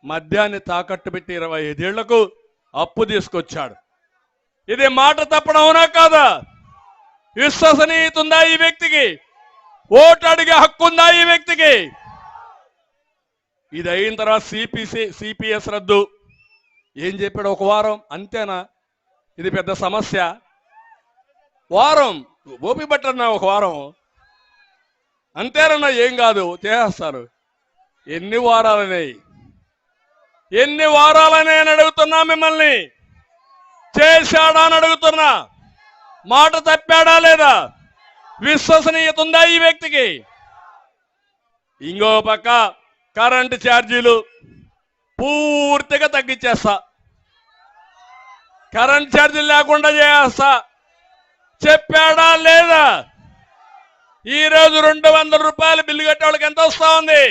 మద్యాన్ని తాకట్టు పెట్టి 25 ఏళ్లకు అప్పు తీసుకొచ్చాడు. ఇది మాట తప్పడం అవునా కాదా? విశ్వసనీయత ఉందా ఈ వ్యక్తికి? ఓటు అడిగే హక్కు ఉందా ఈ వ్యక్తికి? ఇది అయిన తర్వాత సిపిఎస్ రద్దు ఏం చెప్పాడు? ఒక వారం అంతేనా? ఇది పెద్ద సమస్య. వారం ఓపి పట్టన్నా, ఒక వారం అంతేనన్నా, ఏం కాదు, చేస్తారు. ఎన్ని వారాలనే అని అడుగుతున్నా మిమ్మల్ని. చేశాడా అని అడుగుతున్నా. మాట తప్పాడా లేదా? విశ్వసనీయత ఉందా ఈ వ్యక్తికి? ఇంకో పక్క కరెంటు ఛార్జీలు పూర్తిగా తగ్గించేస్తా, కరెంట్ ఛార్జీలు లేకుండా చేస్తా చెప్పాడా లేదా? ఈరోజు 200 రూపాయలు బిల్లు కట్టే వాళ్ళకి ఎంత వస్తా ఉంది?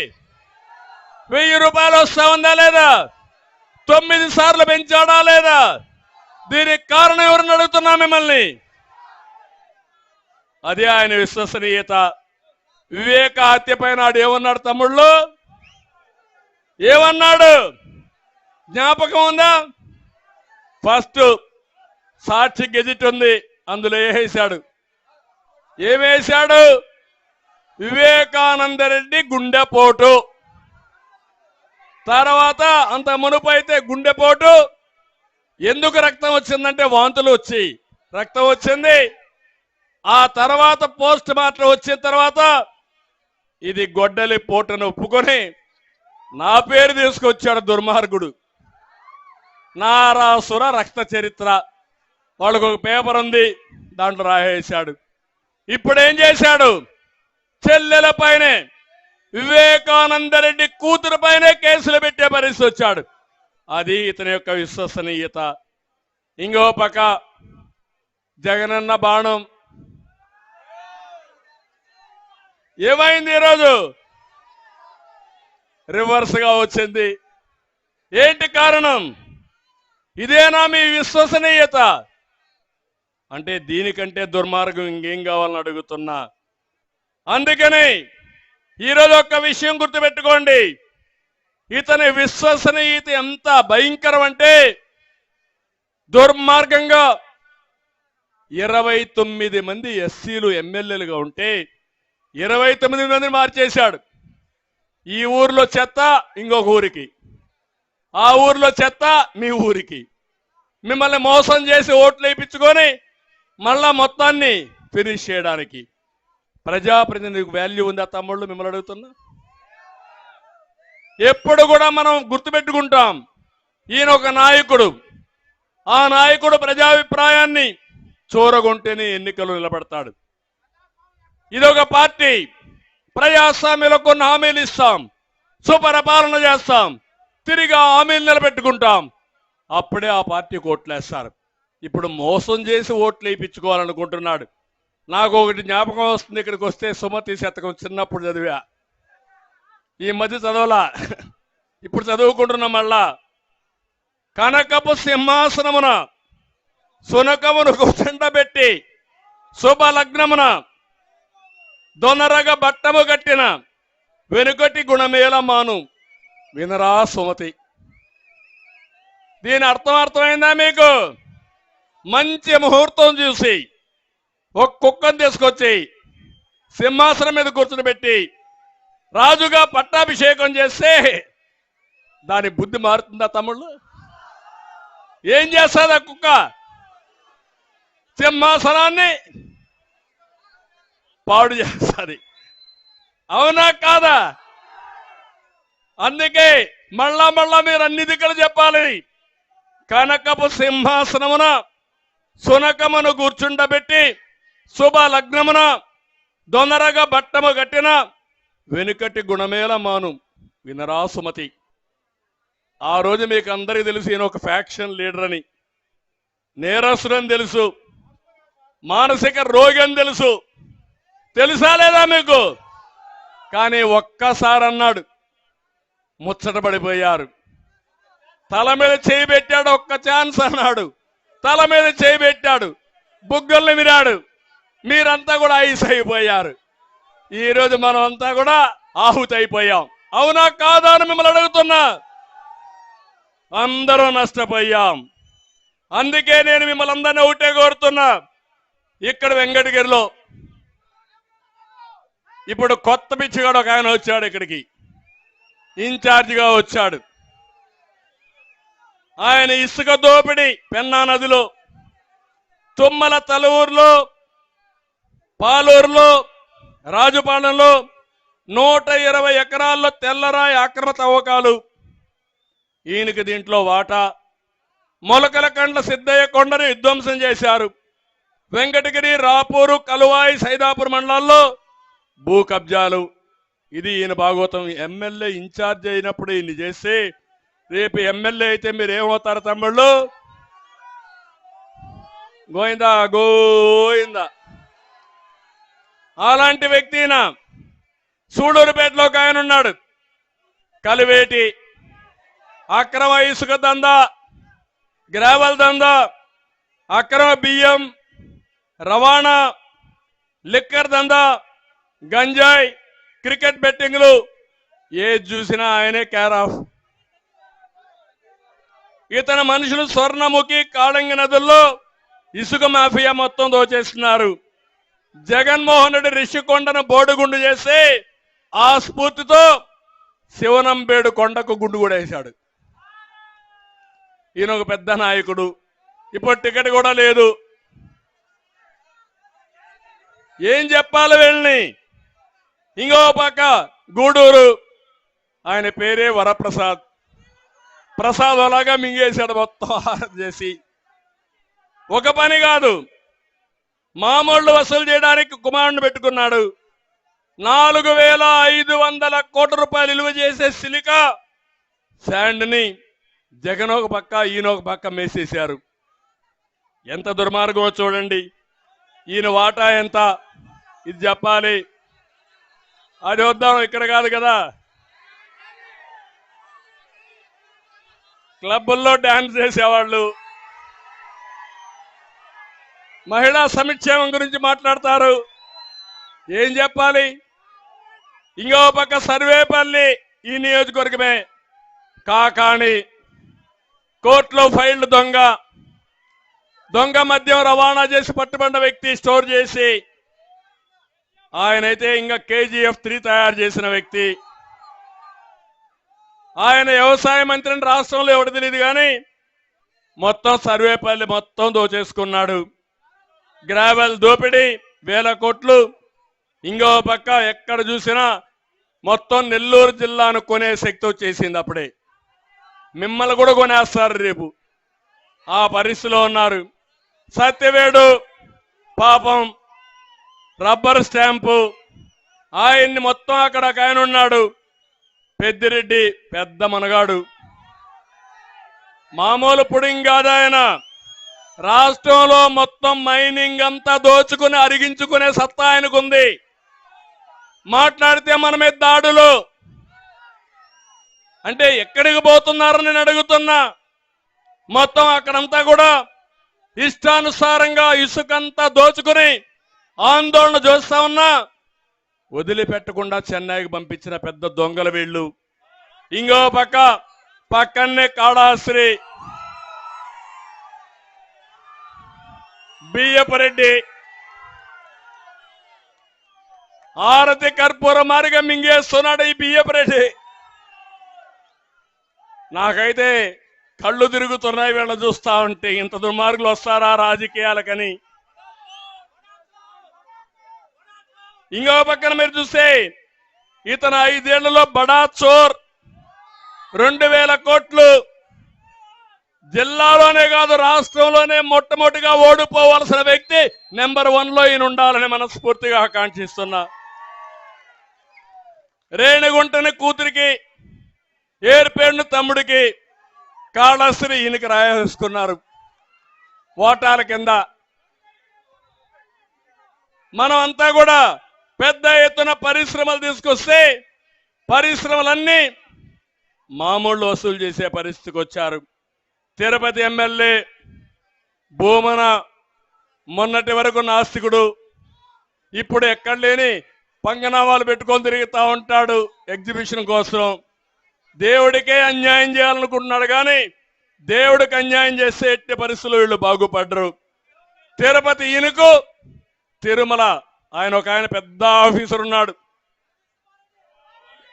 1000 రూపాయలు వస్తా ఉందా లేదా? 9 సార్లు పెంచాడా లేదా? దీనికి కారణం ఎవరిని అడుగుతున్నా మిమ్మల్ని. అదే ఆయన విశ్వసనీయత. వివేక హత్య పైన ఏమన్నాడు తమ్ముళ్ళు? ఏమన్నాడు? జ్ఞాపకం ఉందా? ఫస్ట్ సాక్షి గెజిట్ ఉంది, అందులో వేసాడు. ఏమేశాడు? వివేకానందరెడ్డి గుండెపోటు. తర్వాత అంత మునుపు అయితే గుండెపోటు, ఎందుకు రక్తం వచ్చిందంటే వాంతులు వచ్చి రక్తం వచ్చింది. ఆ తర్వాత పోస్ట్ మార్టం వచ్చిన తర్వాత ఇది గొడ్డలి పోటును ఒప్పుకొని నా పేరు తీసుకొచ్చాడు దుర్మార్గుడు. నారాసుర రక్త చరిత్ర, వాళ్ళకు ఒక పేపర్ ఉంది, దాంట్లో రాసేశాడు. ఇప్పుడు ఏం చేశాడు? చెల్లెల పైనే, వివేకానందరెడ్డి కూతురు పైనే కేసులు పెట్టే పరిస్థితి వచ్చాడు. అది ఇతని యొక్క విశ్వసనీయత. ఇంకో పక్క జగనన్న బాణం ఏమైంది? ఈరోజు రివర్స్ గా వచ్చింది. ఏంటి కారణం? ఇదేనా మీ విశ్వసనీయత? అంటే దీనికంటే దుర్మార్గం ఇంకేం కావాలని అడుగుతున్నా. అందుకని ఈరోజు ఒక్క విషయం గుర్తుపెట్టుకోండి, ఇతని విశ్వసనీయత ఎంత భయంకరం అంటే దుర్మార్గంగా 29 మంది ఎస్సీలు ఎమ్మెల్యేలుగా ఉంటే 29 మందిని మార్చేశాడు. ఈ ఊర్లో చెత్త ఇంకొక ఊరికి, ఆ ఊర్లో చెత్త మీ ఊరికి. మిమ్మల్ని మోసం చేసి ఓట్లు వేయించుకొని మళ్ళా మొత్తాన్ని ఫినిష్ చేయడానికి. ప్రజాప్రతినిధికి వాల్యూ ఉందా తమ్ముళ్ళు? మిమ్మల్ని అడుగుతున్నా. ఎప్పుడు కూడా మనం గుర్తుపెట్టుకుంటాం, ఈయన ఒక నాయకుడు, ఆ నాయకుడు ప్రజాభిప్రాయాన్ని చూరగొంటేనే ఎన్నికలు నిలబడతాడు. ఇదొక పార్టీ, ప్రజాస్వామ్యంలో కొన్ని హామీలు ఇస్తాం, సుపరిపాలన చేస్తాం, తిరిగి హామీలు నిలబెట్టుకుంటాం. అప్పుడే ఆ పార్టీ ఓట్లేస్తారు. ఇప్పుడు మోసం చేసి ఓట్లు వేయించుకోవాలనుకుంటున్నాడు. నాకు ఒకటి జ్ఞాపకం వస్తుంది. ఇక్కడికి వస్తే సుమతి శతకం చిన్నప్పుడు చదివా, ఈ మధ్య చదవలా, ఇప్పుడు చదువుకుంటున్నాం. మళ్ళా కనకపు సింహాసనమున సునకమును కూర్చుండబెట్టి శుభ లగ్నమున దొనరగ బట్టము కట్టిన వెనుకటి గుణమేల మాను వినరా సుమతి. దీని అర్థమైందా మీకు? మంచి ముహూర్తం చూసి ఒక కుక్కను తీసుకొచ్చి సింహాసనం మీద కూర్చుని పెట్టి రాజుగా పట్టాభిషేకం చేస్తే దాని బుద్ధి మారుతుందా తమ్ముళ్ళు? ఏం చేస్తుంది ఆ కుక్క? సింహాసనాన్ని పాడు చేస్తుంది. అవునా కాదా? అందుకే మళ్ళా మీరు అన్ని దిక్కులు చెప్పాలి. కనకపు సింహాసనమున సునకమును కూర్చుండబెట్టి శుభ లగ్నమున దొనరగా బట్టము కట్టిన వెనుకటి గుణమేల మాను వినరా సుమతి. ఆ రోజు మీకు అందరికీ తెలుసు, ఈయన ఒక ఫ్యాక్షన్ లీడర్ అని, నేరస్తుడని తెలుసు, మానసిక రోగి అని తెలుసా లేదా మీకు? కానీ ఒక్కసారి అన్నాడు, ముచ్చట పడిపోయారు. తల మీద చేయి పెట్టాడు, ఒక్క ఛాన్స్ అన్నాడు, తల మీద చేయి పెట్టాడు, బుగ్గల్ని విరాడు. మీరంతా కూడా ఐస్ అయిపోయారు. ఈరోజు మనం అంతా కూడా ఆహుతి అయిపోయాం. అవునా కాదా అని మిమ్మల్ని అడుగుతున్నా. అందరూ నష్టపోయాం. అందుకే నేను మిమ్మల్ని అందరినీ ఒకటే కోరుతున్నా. ఇక్కడ వెంకటగిరిలో ఇప్పుడు కొత్త పిచ్చిగాడు ఒక ఆయన వచ్చాడు, ఇక్కడికి ఇన్ఛార్జిగా వచ్చాడు. ఆయన ఇసుక దోపిడీ పెన్నా నదిలో, తుమ్మల తలూరులో, పాలూరులో, రాజుపాలెంలో 120 ఎకరాల్లో తెల్లరాయి అక్రమ తవ్వకాలు. ఈయనకి దీంట్లో వాటా. మొలకల కండ్ల సిద్ధయ్య కొండను విధ్వంసం చేశారు. వెంకటగిరి, రాపూరు, కలువాయి, సైదాపూర్ మండలాల్లో భూ కబ్జాలు. ఇది ఈయన భాగవతం. ఎమ్మెల్యే ఇన్ఛార్జ్ అయినప్పుడు ఈయన చేస్తే రేపు ఎమ్మెల్యే అయితే మీరు ఏమవుతారు తమ్ముళ్ళు? గోయిందా గోయిందా. అలాంటి వ్యక్తిన సూడూరుపేటలో ఒక ఆయన ఉన్నాడు, కలివేటి. అక్రమ ఇసుక దందా, గ్రావెల్ దందా, అక్రమ బియ్యం రవాణా, లిక్కర్ దందా, గంజాయి, క్రికెట్ బెట్టింగ్లు, ఏది చూసినా ఆయనే కేర్ ఆఫ్. ఇతని మనుషులు స్వర్ణముఖి, కాళంగి నదుల్లో ఇసుక మాఫియా మొత్తం దోచేస్తున్నారు. జగన్మోహన్ రెడ్డి రిషికొండను బోడుగుండు చేసి ఆ స్ఫూర్తితో శివనంబేడు కొండకు గుండు కూడా వేశాడు. ఈయన ఒక పెద్ద నాయకుడు. ఇప్పుడు టికెట్ కూడా లేదు. ఏం చెప్పాలి వీళ్ళని? ఇంకో పక్క గూడూరు, ఆయన పేరే వరప్రసాద్. ప్రసాద్ అలాగా మింగేశాడు మొత్తం చేసి. ఒక పని కాదు, మామూళ్ళు వసూలు చేయడానికి కుమారుని పెట్టుకున్నాడు. 4,500 కోట్ల రూపాయలు విలువ చేసే సిలికా శాండ్ని జగన్ ఒక పక్క, ఈయన ఒక పక్క మేసేశారు. ఎంత దుర్మార్గమో చూడండి. ఈయన వాటా ఎంత ఇది చెప్పాలి. అది వద్దాం, ఇక్కడ కాదు కదా. క్లబ్బుల్లో డాన్స్ చేసేవాళ్ళు, మహిళా సంక్షేమం గురించి మాట్లాడతారు. ఏం చెప్పాలి? ఇంకో పక్క సర్వేపల్లి, ఈ నియోజకవర్గమే. కాకాణి కోర్టులో ఫైళ్లు దొంగ మద్యం రవాణా చేసి పట్టుబడిన వ్యక్తి, స్టోర్ చేసి. ఆయనైతే ఇంకా KGF 3 తయారు చేసిన వ్యక్తి. ఆయన వ్యవసాయ మంత్రిని రాష్ట్రంలో ఎవరు తెలియదు కానీ మొత్తం సర్వేపల్లి మొత్తం దోచేసుకున్నాడు. గ్రావెల్ దోపిడీ 1000 కోట్లు. ఇంకో పక్క ఎక్కడ చూసినా మొత్తం నెల్లూరు జిల్లాను కొనే శక్తి వచ్చేసింది. అప్పుడే మిమ్మల్ని కూడా కొనేస్తారు రేపు. ఆ పరిస్థితిలో ఉన్నారు. సత్యవేడు పాపం రబ్బర్ స్టాంపు, ఆయన్ని మొత్తం అక్కడ ఒక ఆయన ఉన్నాడు, పెద్దిరెడ్డి, పెద్ద మనగాడు. మామూలు పుడింగ్ కాదు ఆయన. రాష్ట్రంలో మొత్తం మైనింగ్ అంతా దోచుకుని అరిగించుకునే సత్తా ఆయనకుంది. మాట్లాడితే మన మీద దాడులు. అంటే ఎక్కడికి పోతున్నారని నేను అడుగుతున్నా. మొత్తం అక్కడంతా కూడా ఇష్టానుసారంగా ఇసుకంతా దోచుకుని ఆందోళన చేస్తా ఉన్నా వదిలిపెట్టకుండా చెన్నైకి పంపించిన పెద్ద దొంగల వీళ్ళు. ఇంకో పక్కనే కాళాశ్రీ, బియ్యపురెడ్డి ఆరతి కర్పూర మార్గం మింగేస్తున్నాడు ఈ బియ్యపురెడ్డి. నాకైతే కళ్ళు తిరుగుతున్నాయి వీళ్ళ చూస్తా ఉంటే. ఇంత దుర్మార్గులు వస్తారా రాజకీయాలకని. ఇంకో పక్కన మీరు చూస్తే ఇతను 5 ఏళ్లలో బడా చోర్ 2000 కోట్లు జిల్లాలోనే కాదు రాష్ట్రంలోనే మొట్టమొదటిగా ఓడిపోవాల్సిన వ్యక్తి నెంబర్ 1లో ఈయన ఉండాలని మనస్ఫూర్తిగా ఆకాంక్షిస్తున్నా. రేణిగుంటని కూతురికి, ఏర్పేడును తమ్ముడికి కాళశ్రీ ఈయనకి రాయేసుకున్నారు ఓటాల కింద. మనం అంతా కూడా పెద్ద ఎత్తున పరిశ్రమలు తీసుకొస్తే పరిశ్రమలన్నీ మామూలు వసూలు చేసే పరిస్థితికి వచ్చారు. తిరుపతి ఎమ్మెల్యే భూమన మొన్నటి వరకు నాస్తికుడు, ఇప్పుడు ఎక్కడ లేని పంగనామాలు పెట్టుకొని తిరుగుతూ ఉంటాడు ఎగ్జిబిషన్ కోసం. దేవుడికే అన్యాయం చేయాలనుకుంటున్నాడు కానీ దేవుడికి అన్యాయం చేస్తే ఎట్టి పరిస్థితులు వీళ్ళు బాగుపడ్డరు. తిరుపతి ఈయనకు, తిరుమల ఆయన పెద్ద ఆఫీసర్ ఉన్నాడు.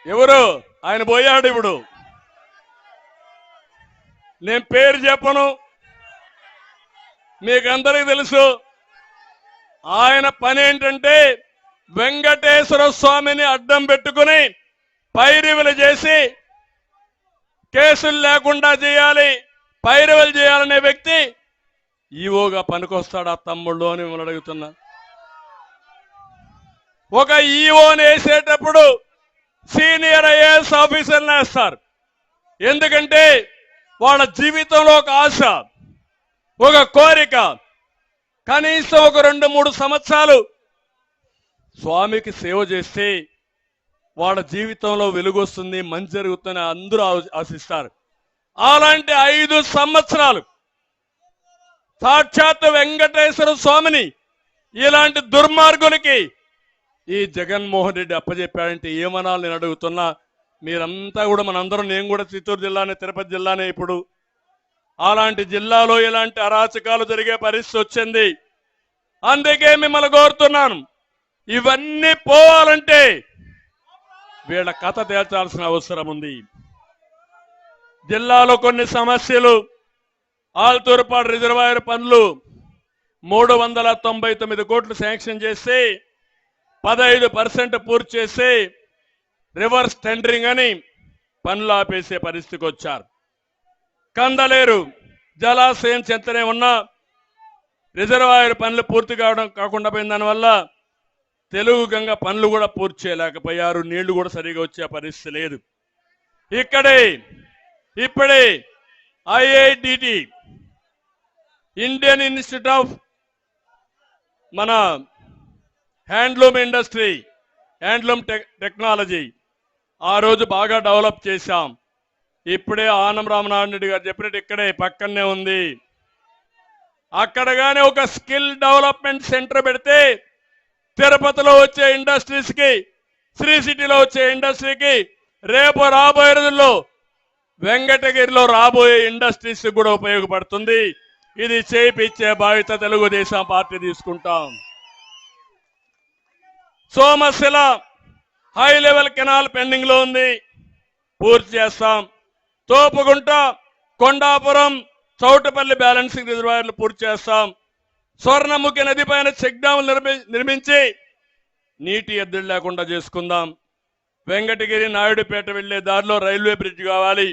ఎవరు ఆయన పోయాడు. ఇప్పుడు నేను పేరు చెప్పను, మీకందరికీ తెలుసు. ఆయన పని ఏంటంటే వెంకటేశ్వర స్వామిని అడ్డం పెట్టుకుని పైరివులు చేసి కేసులు లేకుండా చేయాలి, పైరివులు చేయాలనే వ్యక్తి ఈవోగా పనికొస్తాడు ఆ తమ్ముళ్ళు అని మిమ్మల్ని అడుగుతున్నా. ఒక ఈవోని వేసేటప్పుడు సీనియర్ ఐఏఎస్ ఆఫీసర్ని వేస్తారు. ఎందుకంటే వాళ్ళ జీవితంలో ఒక ఆశ, ఒక కోరిక, కనీసం ఒక 2-3 సంవత్సరాలు స్వామికి సేవ చేస్తే వాళ్ళ జీవితంలో వెలుగొస్తుంది, మంచి జరుగుతుందని అందరూ ఆశిస్తారు. అలాంటి 5 సంవత్సరాలు సాక్షాత్ వెంకటేశ్వర స్వామిని ఇలాంటి దుర్మార్గులకి ఈ జగన్మోహన్ రెడ్డి అప్పచెప్పాడంటే ఏమనాలి నేను అడుగుతున్నా. మీరంతా కూడా మనందరం, నేను కూడా చిత్తూరు జిల్లానే, తిరుపతి జిల్లానే. ఇప్పుడు అలాంటి జిల్లాలో ఇలాంటి అరాచకాలు జరిగే పరిస్థితి వచ్చింది. అందుకే మిమ్మల్ని కోరుతున్నాను, ఇవన్నీ పోవాలంటే వీళ్ళ కథ తేల్చాల్సిన అవసరం ఉంది. జిల్లాలో కొన్ని సమస్యలు, ఆల్తూరుపాడు రిజర్వాయర్ పనులు 399 కోట్లు శాంక్షన్ చేసి 15% పూర్తి చేసి రివర్స్ టెండరింగ్ అని పనులు ఆపేసే పరిస్థితికి వచ్చారు. కందలేరు జలాశయం చెంతనే ఉన్న రిజర్వాయర్ పనులు పూర్తి కాకుండా పోయిన దానివల్ల తెలుగు గంగ పనులు కూడా పూర్తి చేయలేకపోయారు. నీళ్లు కూడా సరిగా వచ్చే పరిస్థితి లేదు. ఇప్పుడే IIDT ఇండియన్ ఇన్స్టిట్యూట్ ఆఫ్ మన హ్యాండ్లూమ్ ఇండస్ట్రీ, హ్యాండ్లూమ్ టెక్నాలజీ ఆ రోజు బాగా డెవలప్ చేశాం. ఇప్పుడే ఆనం రామనారాయణ రెడ్డి గారు చెప్పినట్టు ఇక్కడే పక్కనే ఉంది. అక్కడ కానీ ఒక స్కిల్ డెవలప్మెంట్ సెంటర్ పెడితే తిరుపతిలో వచ్చే ఇండస్ట్రీస్కి, శ్రీ సిటీలో వచ్చే ఇండస్ట్రీకి, రేపు రాబోయే రోజుల్లో వెంకటగిరిలో రాబోయే ఇండస్ట్రీస్ కూడా ఉపయోగపడుతుంది. ఇది చేయించే బాధ్యత తెలుగుదేశం పార్టీ తీసుకుంటాం. Somasila high level canal pending లో ఉంది, పూర్తి చేస్తాం. తోపుగుంట, కొండాపురం, చౌటపల్లి బ్యాలెన్సింగ్ రిజర్వాయర్లు పూర్తి చేస్తాం. స్వర్ణముఖి నది పైన చెక్ డ్యాములు నిర్మించి నీటి ఎద్దడి లేకుండా చేసుకుందాం. వెంకటగిరి నాయుడుపేట వెళ్లే దారిలో రైల్వే బ్రిడ్జ్ కావాలి,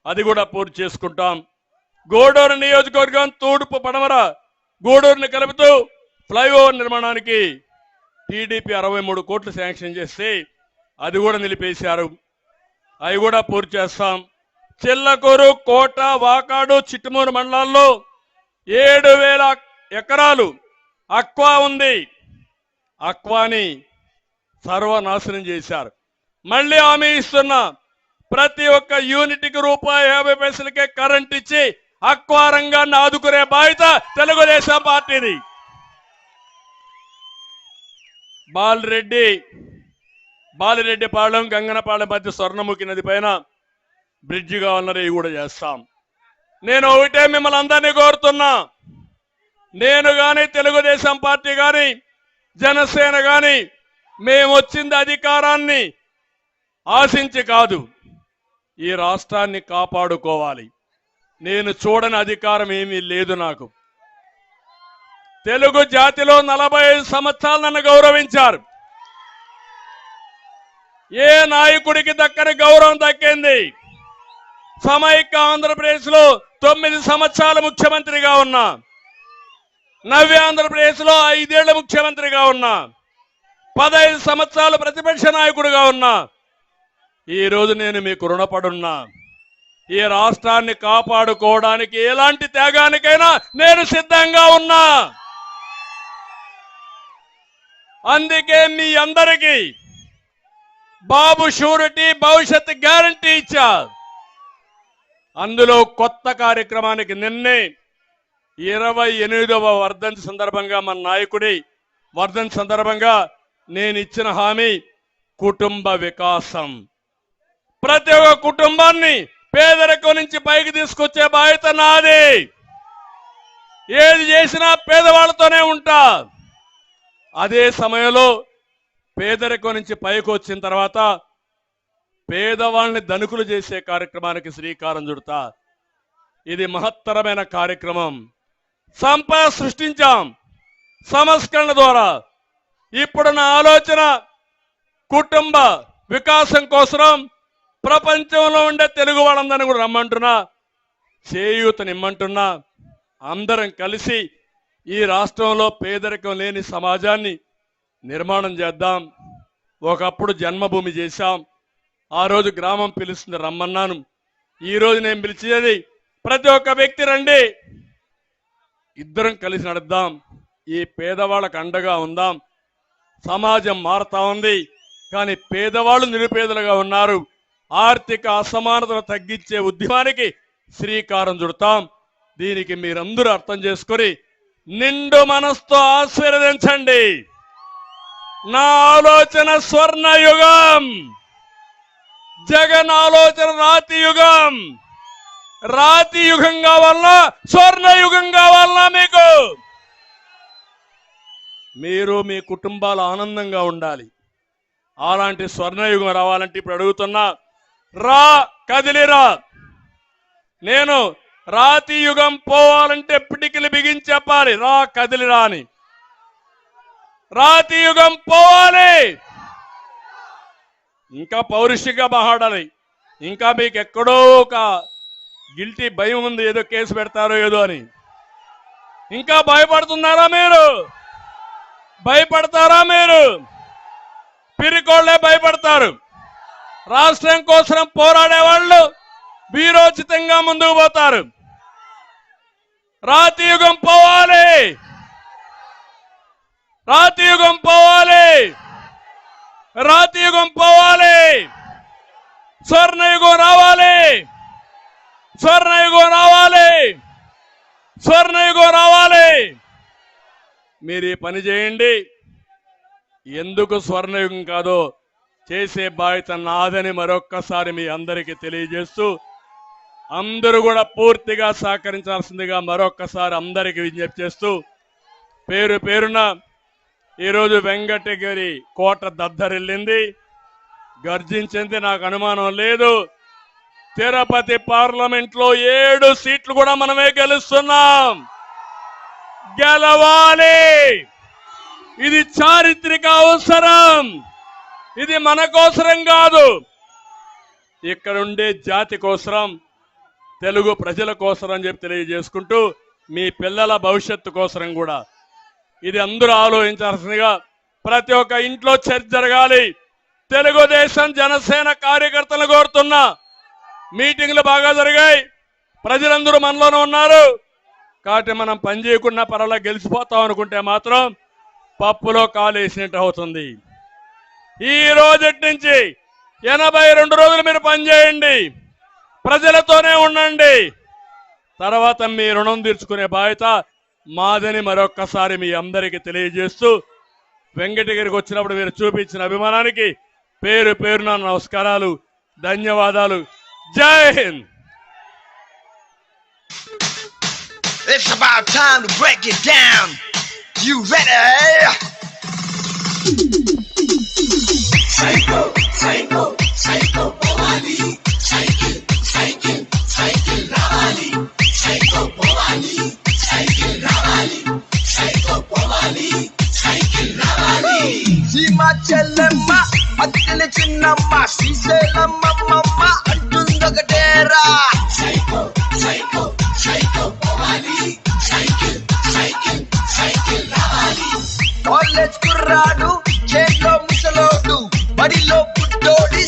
అది కూడా పూర్తి చేసుకుంటాం. గూడూరు నియోజకవర్గం తూర్పు పడమర గూడూరుని కలుపుతూ ఫ్లైఓవర్ నిర్మాణానికి టీడీపీ 63 కోట్లు శాంక్షన్ చేస్తే అది కూడా నిలిపేశారు, అవి కూడా పూర్తి చేస్తాం. చిల్లకూరు, కోట, వాకాడు, చిట్టుమూరు మండలాల్లో 7,000 ఎకరాలు అక్వా ఉంది. అక్వాని సర్వనాశనం చేశారు. మళ్ళీ హామీ ఇస్తున్నా, ప్రతి ఒక్క యూనిట్కి ₹1.50 కరెంట్ ఇచ్చి అక్వా రంగాన్ని ఆదుకునే బాధ్యత తెలుగుదేశం పార్టీది. బాలిరెడ్డిపాళెం గంగనపాళెం మధ్య స్వర్ణముఖి నది పైన బ్రిడ్జి కావాలన్నారు, ఇవి కూడా చేస్తాం. నేను ఒకటే మిమ్మల్ని అందరినీ కోరుతున్నా, నేను గాని తెలుగుదేశం పార్టీ గాని జనసేన గాని మేము వచ్చింది అధికారాన్ని ఆశించి కాదు, ఈ రాష్ట్రాన్ని కాపాడుకోవాలి. నేను చూడని అధికారం ఏమీ లేదు నాకు. తెలుగు జాతిలో 45 సంవత్సరాలు నన్ను గౌరవించారు. ఏ నాయకుడికి దక్కని గౌరవం దక్కింది. సమైక్య ఆంధ్రప్రదేశ్ లో 9 సంవత్సరాలు ముఖ్యమంత్రిగా ఉన్నా, నవ్య ఆంధ్రప్రదేశ్ లో 5 ఏళ్ల ముఖ్యమంత్రిగా ఉన్నా, 15 సంవత్సరాలు ప్రతిపక్ష నాయకుడిగా ఉన్నా. ఈ రోజు నేను మీకు రుణపడున్నా. ఈ రాష్ట్రాన్ని కాపాడుకోవడానికి ఎలాంటి త్యాగానికైనా నేను సిద్ధంగా ఉన్నా. అందుకే మీ అందరికీ బాబు షూరిటీ భవిష్యత్ గ్యారంటీ ఇచ్చా. అందులో కొత్త కార్యక్రమానికి నిన్నే 28వ వర్ధంతి సందర్భంగా మన నాయకుడి వర్ధంతి సందర్భంగా నేను ఇచ్చిన హామీ కుటుంబ వికాసం. ప్రతి ఒక్క కుటుంబాన్ని పేదరికం నుంచి పైకి తీసుకొచ్చే బాధ్యత నాది. ఏది చేసినా పేదవాళ్లతోనే ఉంటా. అదే సమయంలో పేదరికం నుంచి పైకి వచ్చిన తర్వాత పేదవాళ్ళని ధనికులు చేసే కార్యక్రమానికి శ్రీకారం చుడతా. ఇది మహత్తరమైన కార్యక్రమం. సంపద సృష్టించాం సంస్కరణ ద్వారా. ఇప్పుడు నా ఆలోచన కుటుంబ వికాసం కోసం ప్రపంచంలో ఉండే తెలుగు వాళ్ళందరినీ కూడా రమ్మంటున్నా, చేయూతనిమ్మంటున్నా. అందరం కలిసి ఈ రాష్ట్రంలో పేదరికం లేని సమాజాన్ని నిర్మాణం చేద్దాం. ఒకప్పుడు జన్మభూమి చేశాం, ఆ రోజు గ్రామం పిలుస్తుంది రమ్మన్నాను. ఈ రోజు నేను పిలిచేది ప్రతి ఒక్క వ్యక్తి రండి, ఇద్దరం కలిసి నడుద్దాం, ఈ పేదవాళ్ళకు అండగా ఉందాం. సమాజం మారుతా ఉంది, కానీ పేదవాళ్ళు నిరుపేదలుగా ఉన్నారు. ఆర్థిక అసమానతను తగ్గించే ఉద్యమానికి శ్రీకారం చుడతాం. దీనికి మీరందరూ అర్థం చేసుకొని నిండు మనసుతో ఆశీర్వదించండి. నా ఆలోచన స్వర్ణయుగం, జగన్ ఆలోచన రాతి యుగం. రాతి యుగం కావాలన్నా స్వర్ణయుగం కావాలన్నా మీకు, మీరు మీ కుటుంబాలు ఆనందంగా ఉండాలి. అలాంటి స్వర్ణయుగం రావాలంటే ఇప్పుడు అడుగుతున్నా, రా కదిలిరా. నేను రాతి యుగం పోవాలంటే పిడికిలి బిగించి చెప్పాలి, రా కదిలిరా అని. రాతి యుగం పోవాలి. ఇంకా పౌరుషంగా మాట్లాడాలి. ఇంకా మీకు ఎక్కడో ఒక గిల్టీ భయం ఉంది, ఏదో కేసు పెడతారో ఏదో అని. ఇంకా భయపడుతున్నారా మీరు? భయపడతారా మీరు? పిరికోళ్లే భయపడతారు. రాష్ట్రం కోసం పోరాడే వాళ్ళు వీరోచితంగా ముందుకు పోతారు. రాతి యుగం పోవాలి, రాతి యుగం పోవాలి, రాతి యుగం పోవాలి. స్వర్ణయుగం రావాలి, స్వర్ణయుగం రావాలి, స్వర్ణయుగం రావాలి. మీరు ఈ పని చేయండి. ఎందుకు స్వర్ణయుగం కాదో చేసే బాధ్యత నాదని మరొక్కసారి మీ అందరికీ తెలియజేస్తూ, అందరూ కూడా పూర్తిగా సహకరించాల్సిందిగా మరొక్కసారి అందరికీ విజ్ఞప్తి చేస్తూ, పేరు పేరున ఈరోజు వెంకటగిరి కోట దద్దరిల్లింది, గర్జించింది. నాకు అనుమానం లేదు, తిరుపతి పార్లమెంట్ లో 7 సీట్లు కూడా మనమే గెలుస్తున్నాం. గెలవాలి. ఇది చారిత్రక అవసరం. ఇది మన కోసరం కాదు, ఇక్కడుండే జాతి కోసరం, తెలుగు ప్రజల కోసరం అని చెప్పి తెలియజేసుకుంటూ, మీ పిల్లల భవిష్యత్తు కోసరం కూడా ఇది అందరూ ఆలోచించాల్సిందిగా ప్రతి ఒక్క ఇంట్లో చర్చ జరగాలి. తెలుగుదేశం జనసేన కార్యకర్తలు కోరుతున్నా, మీటింగ్లు బాగా జరిగాయి. ప్రజలందరూ మనలోనే ఉన్నారు. కాబట్టి మనం పని చేయకుండా పరలా గెలిచిపోతాం అనుకుంటే మాత్రం పప్పులో కాలు వేసినట్టు అవుతుంది. ఈ రోజటి నుంచి 82 రోజులు మీరు పనిచేయండి, ప్రజలతోనే ఉండండి. తర్వాత మీ రుణం తీర్చుకునే బాధ్యత మాదని మరొక్కసారి మీ అందరికీ తెలియజేస్తూ, వెంకటగిరికి వచ్చినప్పుడు మీరు చూపించిన అభిమానానికి పేరు పేరున నమస్కారాలు, ధన్యవాదాలు. జై Hind. It's about time to break it down. You ready? Psycho, psycho, psycho, Bhavani. Cycle, cycle, cycle, Ravali. Psycho, Bhavani. Cycle, Ravali. Psycho, Bhavani. Cycle, Ravali. Sima Chellamma, Attile Chinnamma, Sriselamma Mamma, Antundakatera. Psycho, psycho, psycho, Bhavani. Cycle, cycle, cycle, Ravali. College kurradu, chelo musalodu, badilo puddodi,